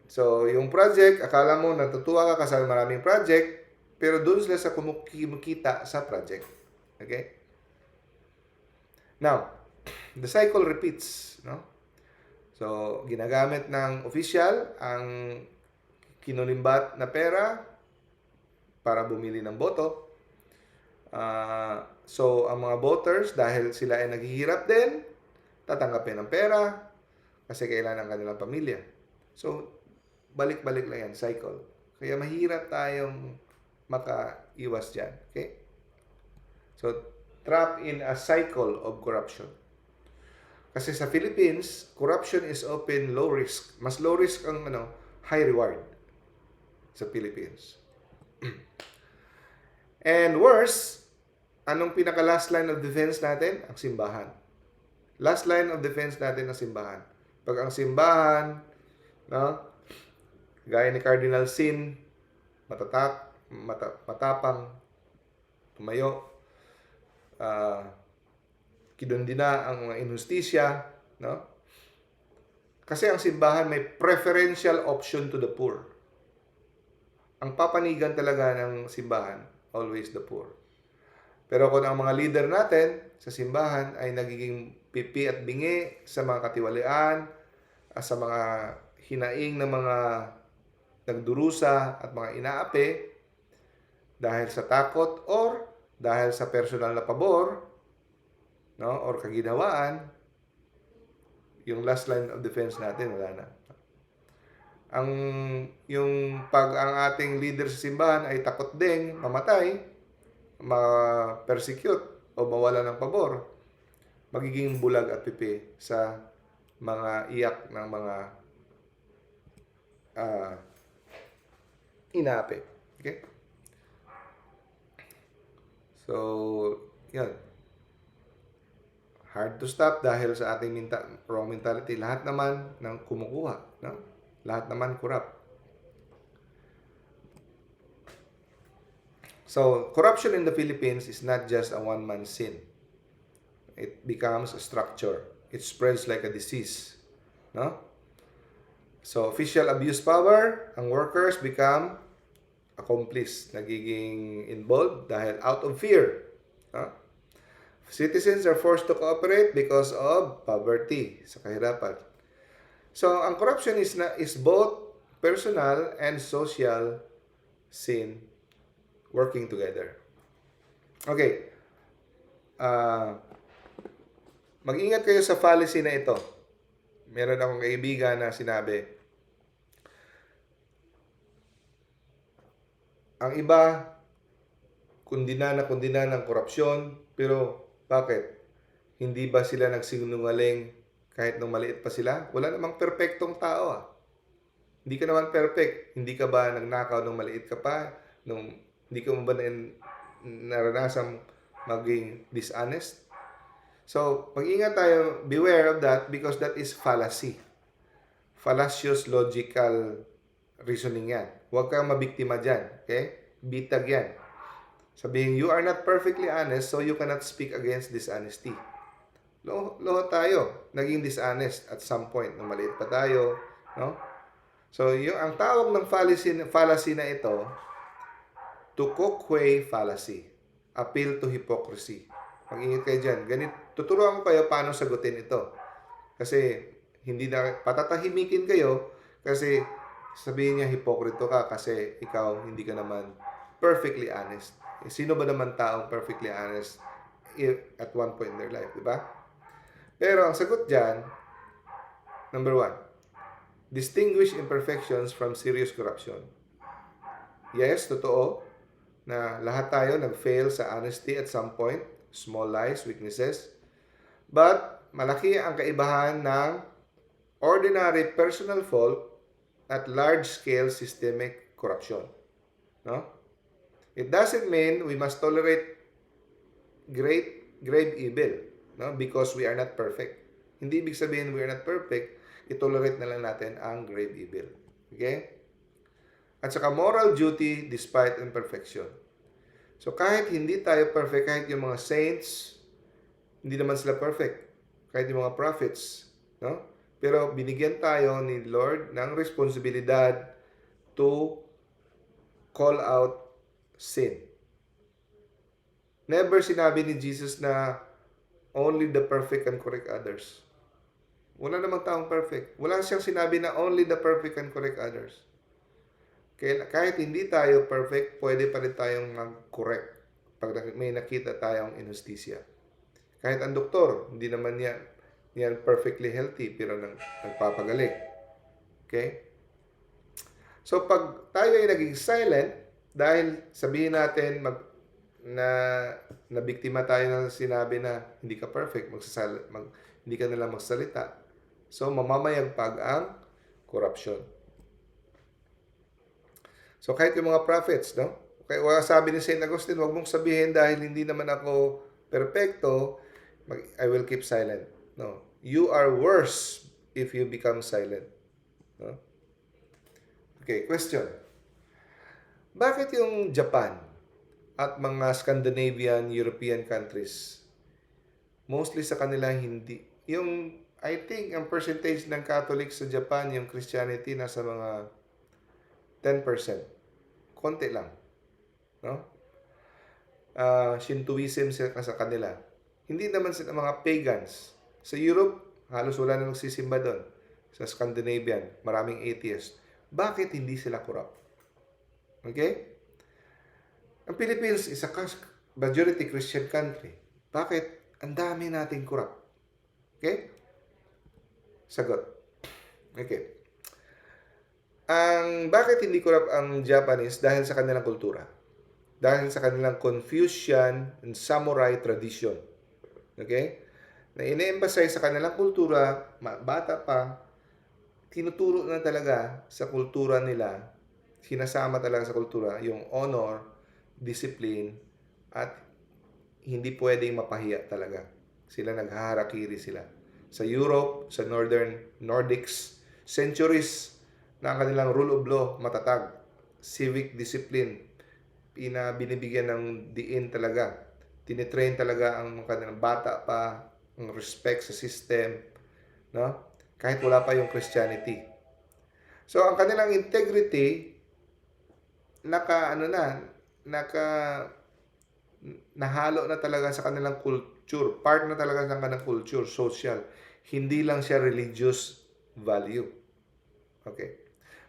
So, yung project, akala mo natutuwa ka kasi maraming project, pero doon sila sa kumikita sa project. Okay? Now, the cycle repeats, no? So, ginagamit ng official ang kinulimbat na pera para bumili ng boto. So, ang mga voters, dahil sila ay naghihirap din, tatanggapin ng pera kasi kailangan ng kanilang pamilya. So, balik-balik lang yan, cycle. Kaya mahirap tayong makaiwas dyan. Okay? So, trapped in a cycle of corruption. Kasi sa Philippines, corruption is often low risk. Mas low risk ang high reward sa Philippines. And worse, anong pinaka last line of defense natin? Ang simbahan. Last line of defense natin ang simbahan. Pag ang simbahan, no, gaya ni Cardinal Sin, matapang, tumayo, kinundina ang mga injustisya, no? Kasi ang simbahan may preferential option to the poor. Ang papanigan talaga ng simbahan, always the poor. Pero kung ang mga leader natin sa simbahan ay nagiging pipi at bingi sa mga katiwalian, sa mga hinaing ng mga nagdurusa at mga inaapi dahil sa takot or dahil sa personal na pabor, no, or kaginawaan, yung last line of defense natin wala na. Ang ating leader sa simbahan ay takot ding mamatay, ma-persecute o mawala ng pabor, magiging bulag at pipi sa mga iyak ng mga inaapi. Okay? So, yan. Hard to stop dahil sa ating wrong mentality. Lahat naman ng kumukuha. No? Lahat naman corrupt. So, corruption in the Philippines is not just a one-man sin. It becomes a structure. It spreads like a disease. No? So, official abuse power, ang workers become accomplice. Nagiging involved dahil out of fear. No? Citizens are forced to cooperate because of poverty, sa kahirapan. So, ang corruption is both personal and social sin working together. Okay. Mag-ingat kayo sa fallacy na ito. Meron akong kaibigan na sinabi, ang iba, kundina ng korupsyon, pero bakit? Hindi ba sila nagsinungaling kahit nung maliit pa sila? Wala namang perpektong tao ah. Hindi ka naman perfect. Hindi ka ba nagnakaw nung maliit ka pa? Hindi ka ba naranasan maging dishonest? So, mag-ingat tayo, beware of that because that is fallacy. Fallacious logical reasoning yan. Huwag kang mabiktima dyan. Okay? Bitag yan. Sabihin, you are not perfectly honest, so you cannot speak against dishonesty. Loho tayo, naging dishonest at some point, nung maliit pa tayo, no? So, ang tawag ng fallacy na ito, Tukokway fallacy, appeal to hypocrisy. Mag-ingat kayo dyan. Tuturuan ko kayo paano sagutin ito. Kasi, patatahimikin kayo, kasi sabihin niya, hipokrito ka, kasi ikaw, hindi ka naman perfectly honest. Sino ba naman taong perfectly honest at one point in their life, di ba? Pero ang sagot dyan, number 1, distinguish imperfections from serious corruption. Yes, totoo na lahat tayo nag-fail sa honesty at some point, small lies, weaknesses. But malaki ang kaibahan ng ordinary personal fault at large-scale systemic corruption. No? It doesn't mean we must tolerate grave evil, no? Because we are not perfect. Hindi ibig sabihin we are not perfect, itolerate na lang natin ang grave evil. Okay? At saka moral duty despite imperfection. So kahit hindi tayo perfect, kahit yung mga saints, hindi naman sila perfect. Kahit yung mga prophets, no? Pero binigyan tayo ni Lord ng responsibilidad to call out sin. Never sinabi ni Jesus na only the perfect can correct others. Wala namang taong perfect. Wala siyang sinabi na only the perfect can correct others. Kaya kahit hindi tayo perfect, pwede pa rin tayong mag-correct pag may nakita tayong injustisya. Kahit ang doktor, hindi naman yan perfectly healthy, pero nagpapagaling. Okay? So pag tayo ay naging silent, dahil sabihin natin na biktima tayo na sinabi na hindi ka perfect, hindi ka nalang magsalita. So, mamamayagpag ang corruption. So, kahit yung mga prophets, no? Kaya sabi ni St. Augustine, huwag mong sabihin dahil hindi naman ako perfecto, I will keep silent. No. You are worse if you become silent. No? Okay, question. Bakit yung Japan at mga Scandinavian, European countries, mostly sa kanila hindi, yung I think ang percentage ng Catholic sa Japan, yung Christianity, nasa mga 10%. Konti lang. No? Shintoism sila sa kanila. Hindi naman sila mga pagans. Sa Europe, halos wala na nagsisimba doon. Sa Scandinavian, maraming atheists. Bakit hindi sila corrupt? Okay? Ang Philippines is a majority Christian country. Bakit? Ang dami nating corrupt. Okay? Sagot. Okay. Bakit hindi corrupt ang Japanese? Dahil sa kanilang kultura. Dahil sa kanilang Confucian and Samurai tradition. Okay? Na ine-emphasize sa kanilang kultura, bata pa, tinuturo na talaga sa kultura nila, sinasama talaga sa kultura, yung honor, discipline, at hindi pwedeng mapahiya talaga. Sila naghaharakiri sila. Sa Europe, sa Nordics, centuries na ang kanilang rule of law matatag. Civic discipline, binibigyan ng diin talaga. Tinitrain talaga ang kanilang bata pa, ang respect sa system, no? Kahit wala pa yung Christianity. So, ang kanilang integrity, nahalo na talaga sa kanilang culture. Part na talaga sa kanilang culture, social. Hindi lang siya religious value. Okay.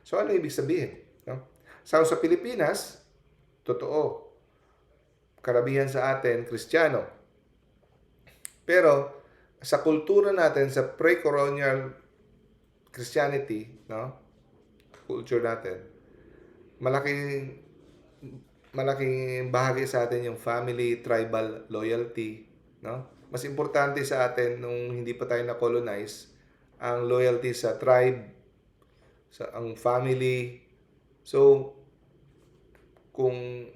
So, ano ibig sabihin? No? So, sa Pilipinas, totoo, karamihan sa atin, Kristiyano. Pero, sa kultura natin, sa pre-colonial Christianity, no? Culture natin, malaking bahagi sa atin yung family, tribal loyalty, no? Mas importante sa atin nung hindi pa tayo na-colonize, ang loyalty sa tribe, ang family. So, kung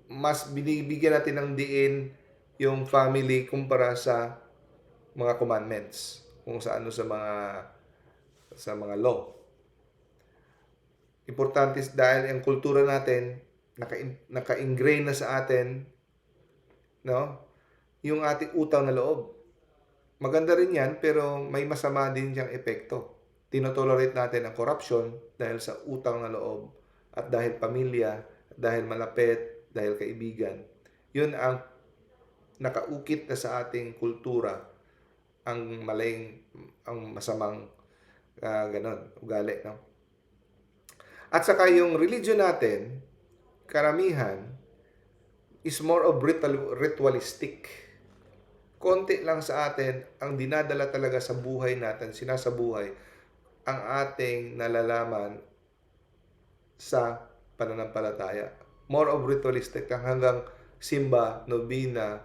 mas binibigyan natin ng diin yung family kumpara sa mga commandments, kung sa mga law. Importante dahil ang kultura natin naka-ingrain na sa atin, no? Yung ating utang na loob. Maganda rin 'yan, pero may masama din siyang epekto. Tinotolerate natin ang corruption dahil sa utang na loob at dahil pamilya, dahil malapit, dahil kaibigan. 'Yun ang nakaukit na sa ating kultura, ang masamang ugali, no? At saka yung religion natin, karamihan, is more of ritualistic. Konti lang sa atin ang dinadala talaga sa buhay natin, sinasabuhay ang ating nalalaman sa pananampalataya. More of ritualistic, hanggang simba, nobina,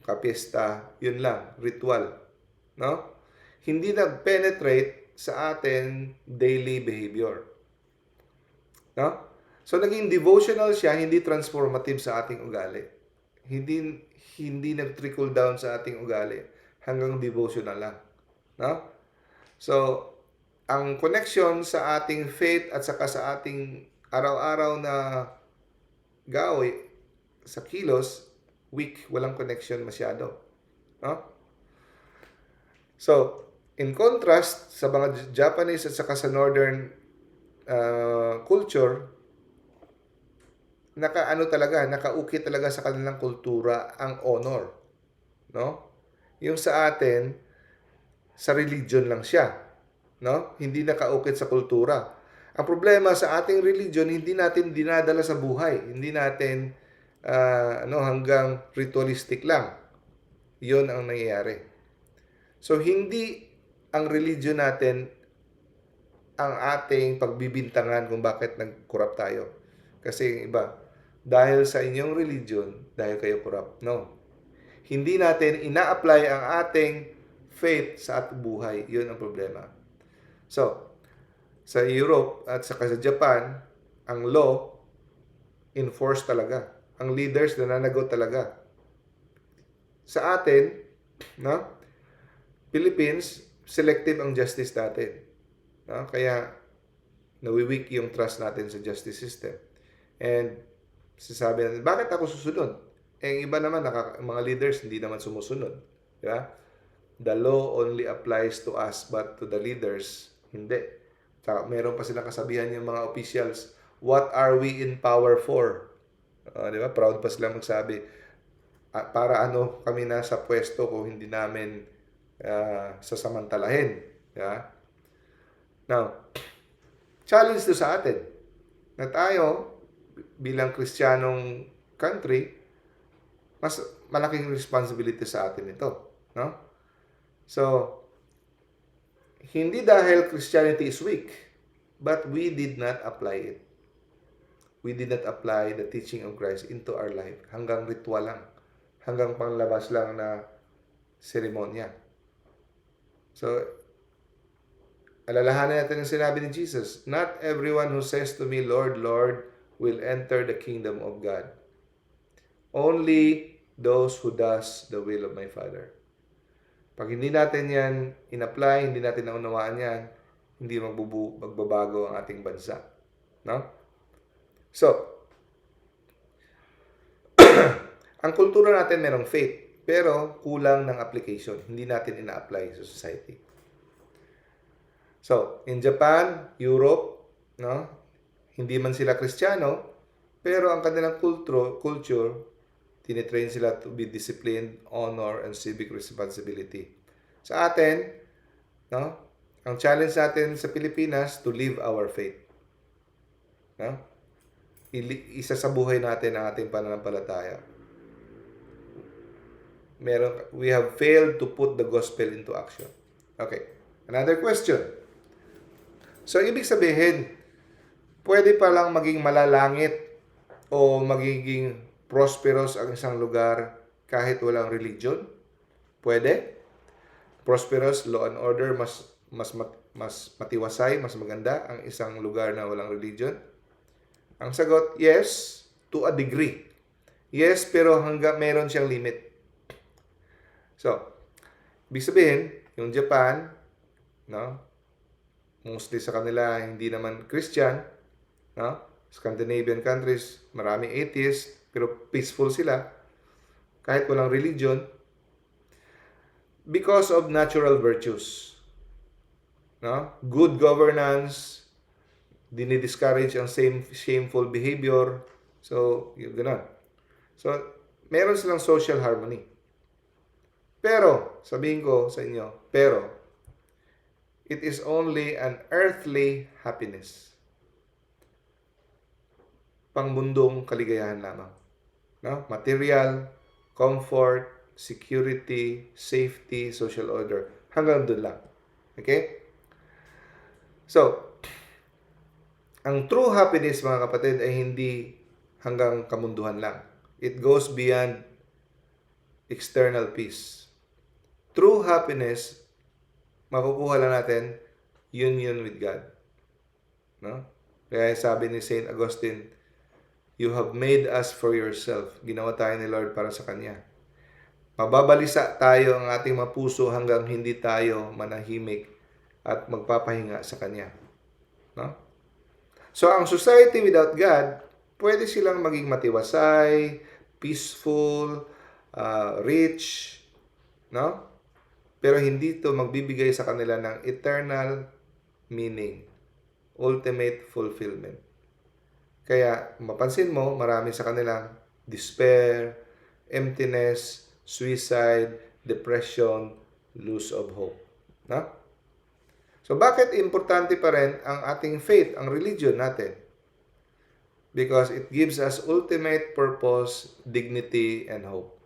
kapiesta, yun lang, ritual. No? Hindi nag-penetrate sa atin daily behavior. No? So, naging devotional siya, hindi transformative sa ating ugali. Hindi nag-trickle down sa ating ugali. Hanggang devotional lang. No? So, ang connection sa ating faith at saka sa ating araw-araw na gawi, sa kilos, weak, walang connection masyado. No? So, in contrast, sa mga Japanese at saka sa Northern culture, nakaukit talaga sa kanilang kultura ang honor, no? Yung sa atin, sa religion lang siya, no? Hindi nakaukit sa kultura. Ang problema sa ating religion, hindi natin dinadala sa buhay, hindi natin hanggang ritualistic lang. 'Yon ang nangyayari. So, hindi ang religion natin ang ating pagbibintangan kung bakit nag-corrupt tayo. Kasi yung iba, dahil sa inyong religion, dahil kayo corrupt. No. Hindi natin ina-apply ang ating faith sa ating buhay. Yun ang problema. So, sa Europe at saka sa Japan, ang law, enforced talaga. Ang leaders, nananagot talaga. Sa atin, no, Philippines, selective ang justice natin. No? Kaya nawiweak yung trust natin sa justice system. And sasabi natin, bakit ako susunod? Eh, iba naman, mga leaders hindi naman sumusunod. Di ba? the law only applies to us but to the leaders, hindi. Tsaka meron pa silang kasabihan yung mga officials, what are we in power for? Di ba? Proud pa sila magsabi. Para ano kami nasa pwesto kung hindi namin sasamantalahin. Yeah? Now, challenge to sa atin na tayo bilang Kristiyanong country, mas malaking responsibility sa atin ito. No? So, hindi dahil Christianity is weak, but we did not apply it. We did not apply the teaching of Christ into our life. Hanggang ritual lang. Hanggang panglabas lang na seremonya. So, alalahanan natin ang sinabi ni Jesus, not everyone who says to me, Lord, Lord, will enter the kingdom of God. Only those who does the will of my Father. Pag hindi natin yan in-apply, hindi natin naunawaan yan, hindi magbabago ang ating bansa. No? So, ang kultura natin merong faith, pero kulang ng application. Hindi natin ina-apply sa society. So, in Japan, Europe, no? Hindi man sila Kristiyano, pero ang kanilang culture, tinitrain sila to be disciplined, honor, and civic responsibility. Sa atin, no? Ang challenge natin sa Pilipinas, to live our faith. No? Isa sa buhay natin ang ating pananampalataya. We have failed to put the gospel into action. Okay. Another question. So, ibig sabihin, pwede palang maging malalangit o magiging prosperous ang isang lugar kahit walang religion? Pwede? Prosperous, law and order, mas matiwasay, mas maganda ang isang lugar na walang religion? Ang sagot, yes, to a degree. Yes, pero hanggang meron siyang limit. So, ibig sabihin, yung Japan, no? Mostly sa kanila, hindi naman Christian, no? Scandinavian countries, maraming atheists, pero peaceful sila, kahit walang religion, because of natural virtues. No? Good governance, dinidiscourage ang shameful behavior, so, yun ganun. So, meron silang social harmony. Pero, sabihin ko sa inyo, pero, it is only an earthly happiness. Pangmundong kaligayahan lamang. No? Material, comfort, security, safety, social order. Hanggang doon lang. Okay? So, ang true happiness, mga kapatid, ay hindi hanggang kamunduhan lang. It goes beyond external peace. True happiness, makukuha lang natin union with God. No? Kaya sabi ni St. Augustine, you have made us for yourself. Ginawa tayo ni Lord para sa Kanya. Mababalisa tayo ang ating mapuso hanggang hindi tayo manahimik at magpapahinga sa Kanya. No? So, ang society without God, pwede silang maging matiwasay, peaceful, rich, no? Pero hindi ito magbibigay sa kanila ng eternal meaning, ultimate fulfillment. Kaya, mapansin mo, marami sa kanilang despair, emptiness, suicide, depression, loss of hope. No? So, bakit importante pa rin ang ating faith, ang religion natin? Because it gives us ultimate purpose, dignity, and hope.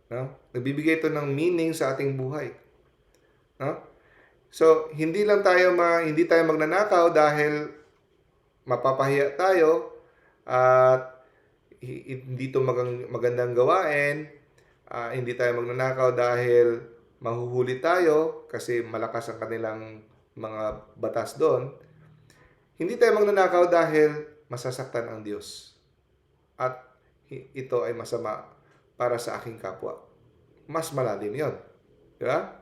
No? Nagbibigay ito ng meaning sa ating buhay. No? So, hindi tayo magnanakaw dahil mapapahiya tayo at hindi ito magandang gawain. Hindi tayo magnanakaw dahil mahuhuli tayo kasi malakas ang kanilang mga batas doon. Hindi tayo magnanakaw dahil masasaktan ang Diyos. At ito ay masama para sa aking kapwa. Mas malalim yun. Diba?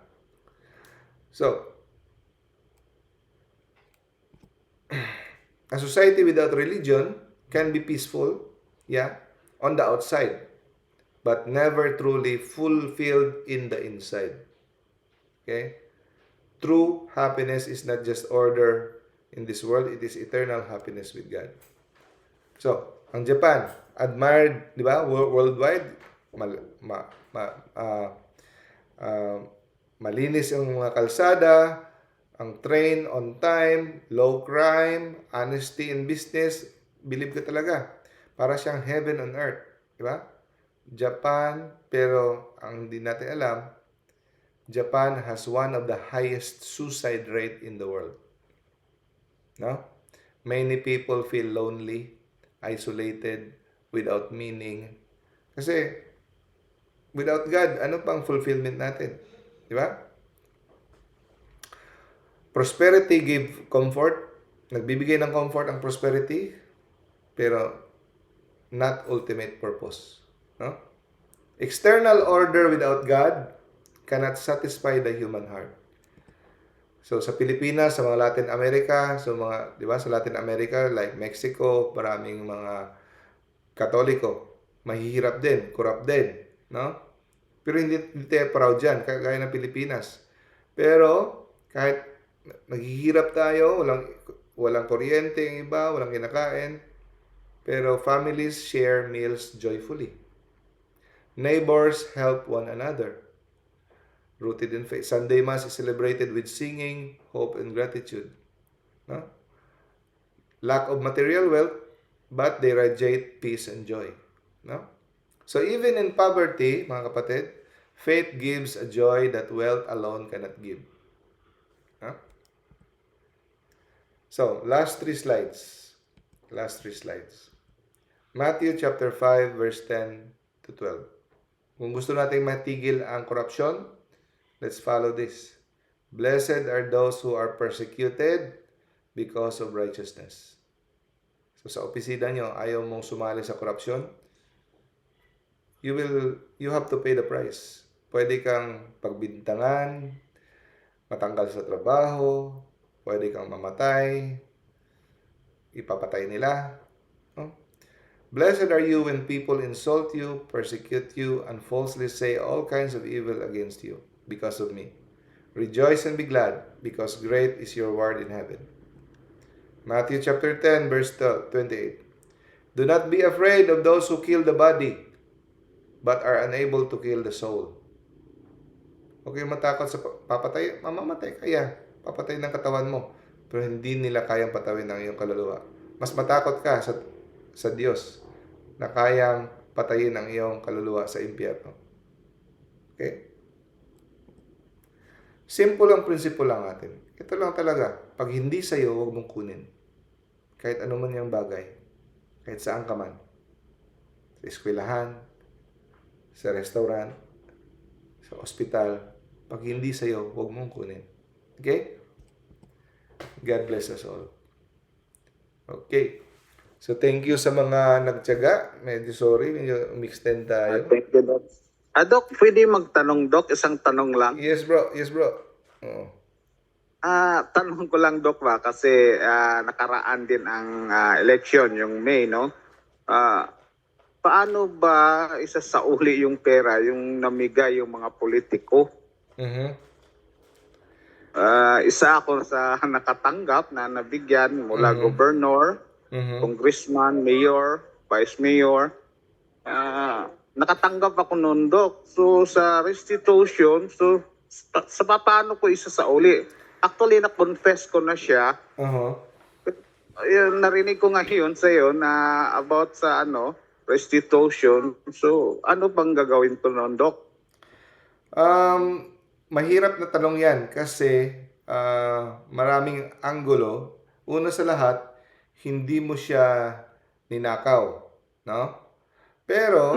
So, a society without religion can be peaceful, yeah, on the outside, but never truly fulfilled in the inside. Okay? True happiness is not just order in this world, it is eternal happiness with God. So, ang Japan, admired, di ba, worldwide, mal, ma, ma, ah, malinis ang mga kalsada, ang train on time, low crime, honesty in business, believe ka talaga. Para siyang heaven on earth, di ba? Japan, pero ang hindi natin alam, Japan has one of the highest suicide rate in the world. No? Many people feel lonely, isolated, without meaning. Kasi, without God, ano pang fulfillment natin? Di ba? Prosperity give comfort. Nagbibigay ng comfort ang prosperity, pero not ultimate purpose. No? External order without God cannot satisfy the human heart. So sa Pilipinas, sa mga Latin America, so mga, 'di ba, sa Latin America like Mexico, maraming mga Katoliko, mahihirap din, corrupt din, no? Pero hindi tayo proud diyan, kagaya ng Pilipinas. Pero kahit naghihirap tayo, walang kuryente ang iba, walang kinakain, pero families share meals joyfully. Neighbors help one another. Rooted in faith. Sunday Mass is celebrated with singing, hope, and gratitude. No? Lack of material wealth, but they radiate peace and joy. No? So even in poverty, mga kapatid, faith gives a joy that wealth alone cannot give. No? So, last three slides. Matthew chapter 5, verse 10 to 12. Kung gusto nating matigil ang korupsyon, let's follow this. Blessed are those who are persecuted because of righteousness. So sa opisina nyo, ayaw mong sumali sa korupsyon, you have to pay the price. Pwede kang pagbintangan, matanggal sa trabaho, pwede kang mamatay, ipapatay nila. No? Blessed are you when people insult you, persecute you, and falsely say all kinds of evil against you because of me. Rejoice and be glad, because great is your reward in heaven. Matthew chapter 10, verse 28. Do not be afraid of those who kill the body, but are unable to kill the soul. Okay, matakot sa papatay, mamamatay kaya, papatay ng katawan mo, pero hindi nila kayang patawin ang iyong kaluluwa. Mas matakot ka sa Diyos na kayang patayin ang iyong kaluluwa sa impyerno. Okay? Simple ang prinsipyo lang natin. Ito lang talaga. Pag hindi sa'yo, huwag mong kunin. Kahit ano man yung bagay. Kahit saan ka man. Sa eskwelahan, sa restaurant, sa ospital. Pag hindi sa'yo, huwag mong kunin. Okay? God bless us all. Okay. So, thank you sa mga nagtiyaga. Medyo sorry, medyo umextend tayo. Thank you, Doc. Doc, pwede magtanong, Doc? Isang tanong lang. Yes, bro. Oo. Tanong ko lang, Doc, kasi nakaraan din ang election, yung May, no? Paano ba isasauli yung pera, yung namigay yung mga politiko? Isa ako sa nakatanggap na nabigyan mula gobernador, congressman, mayor, vice mayor. Nakatanggap ako noon, Doc. So sa restitution, so sa paano ko isasauli? Actually, na-confess ko na siya. Narinig ko ngayon sa iyo na about sa restitution. So ano bang gagawin ko noon, Doc? Mahirap na tanong yan kasi maraming anggulo. Una sa lahat, hindi mo siya ninakaw, no? Pero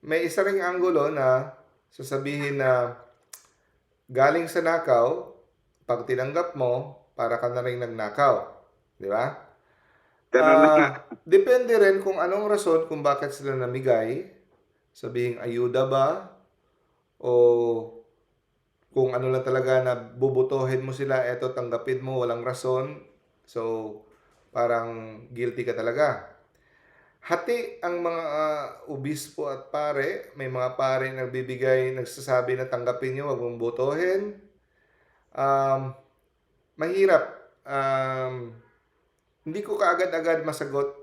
may isa ring anggulo na sasabihin na galing sa nakaw, pag tinanggap mo, para ka na rin nagnakaw. Di ba? Depende rin kung anong rason kung bakit sila namigay. Sabihing ayuda ba? O kung ano lang talaga na bubutuhin mo sila, eto tanggapin mo, walang rason. So, parang guilty ka talaga. Hati ang mga obispo at pare. May mga pare nagbibigay, nagsasabi na tanggapin nyo, wag mong butuhin. mahirap. Hindi ko kaagad-agad masagot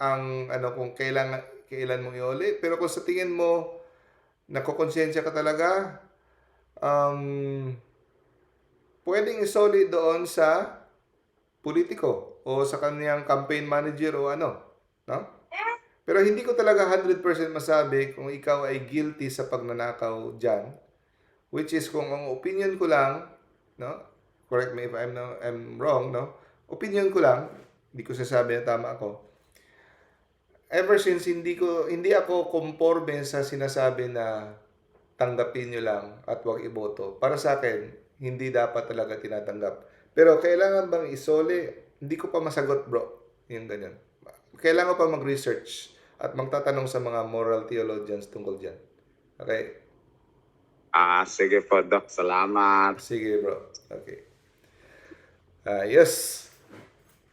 ang kung kailan mo iuli. Pero kung sa tingin mo, nakokonsensya ka talaga, pwedeng isoli doon sa politiko o sa kaniyang campaign manager o no? Pero hindi ko talaga 100% masabi kung ikaw ay guilty sa pagnanakaw dyan. Which is kung ang opinion ko lang, no? Correct me if I'm wrong, no? Opinion ko lang, hindi ko sasabi na tama ako. Ever since hindi ako conforme sa sinasabi na tanggapin nyo lang at huwag iboto. Para sa akin, hindi dapat talaga tinatanggap. Pero kailangan bang isoli? Hindi ko pa masagot, bro. Yung ganyan. Kailangan pa mag-research at magtatanong sa mga moral theologians tungkol dyan. Okay? Sige po, Doc. Salamat. Sige, bro. Okay. Yes.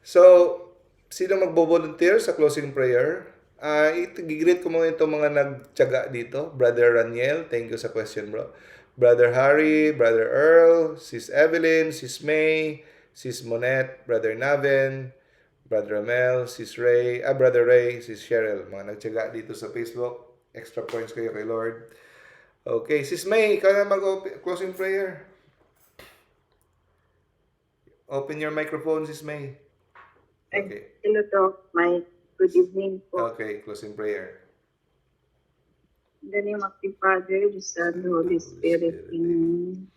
So, sino magbo-volunteer sa closing prayer? I-greet ko muna itong mga nagtiyaga dito. Brother Raniel, thank you sa question, bro. Brother Harry, Brother Earl, Sis Evelyn, Sis May, Sis Monette, Brother Naven, Brother Amel, Sis Ray, Brother Ray, Sis Cheryl. Mga nagtiyaga dito sa Facebook. Extra points kayo kay Lord. Okay, Sis May, ikaw na mag-closing prayer. Open your microphone, Sis May. Okay. Hello, Doc. Good evening po. Okay, closing prayer. In the name of the Father, the Son, the Holy Spirit. Amen.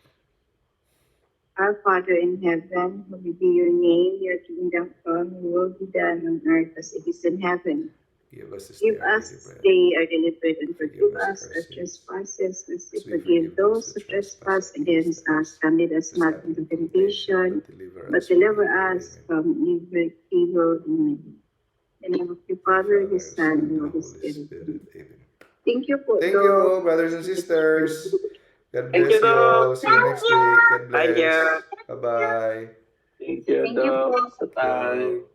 Our Father in heaven, hallowed be your name, your kingdom come, your will be done on earth as it is in heaven. Give us this Give day our us daily this bread. day our daily bread and forgive Forgive us us our our trespasses as we as we forgive those who trespass against us. And lead us not into temptation, but deliver us from evil. Amen. In the name of the Father, the Son, and the Holy Spirit. Amen. Thank you po, Thank Doc. you, brothers and sisters. God Thank bless you, you all. Doc. See you next week. God Thank bless. you. Bye-bye. Thank you, Thank you Doc, po. sa time.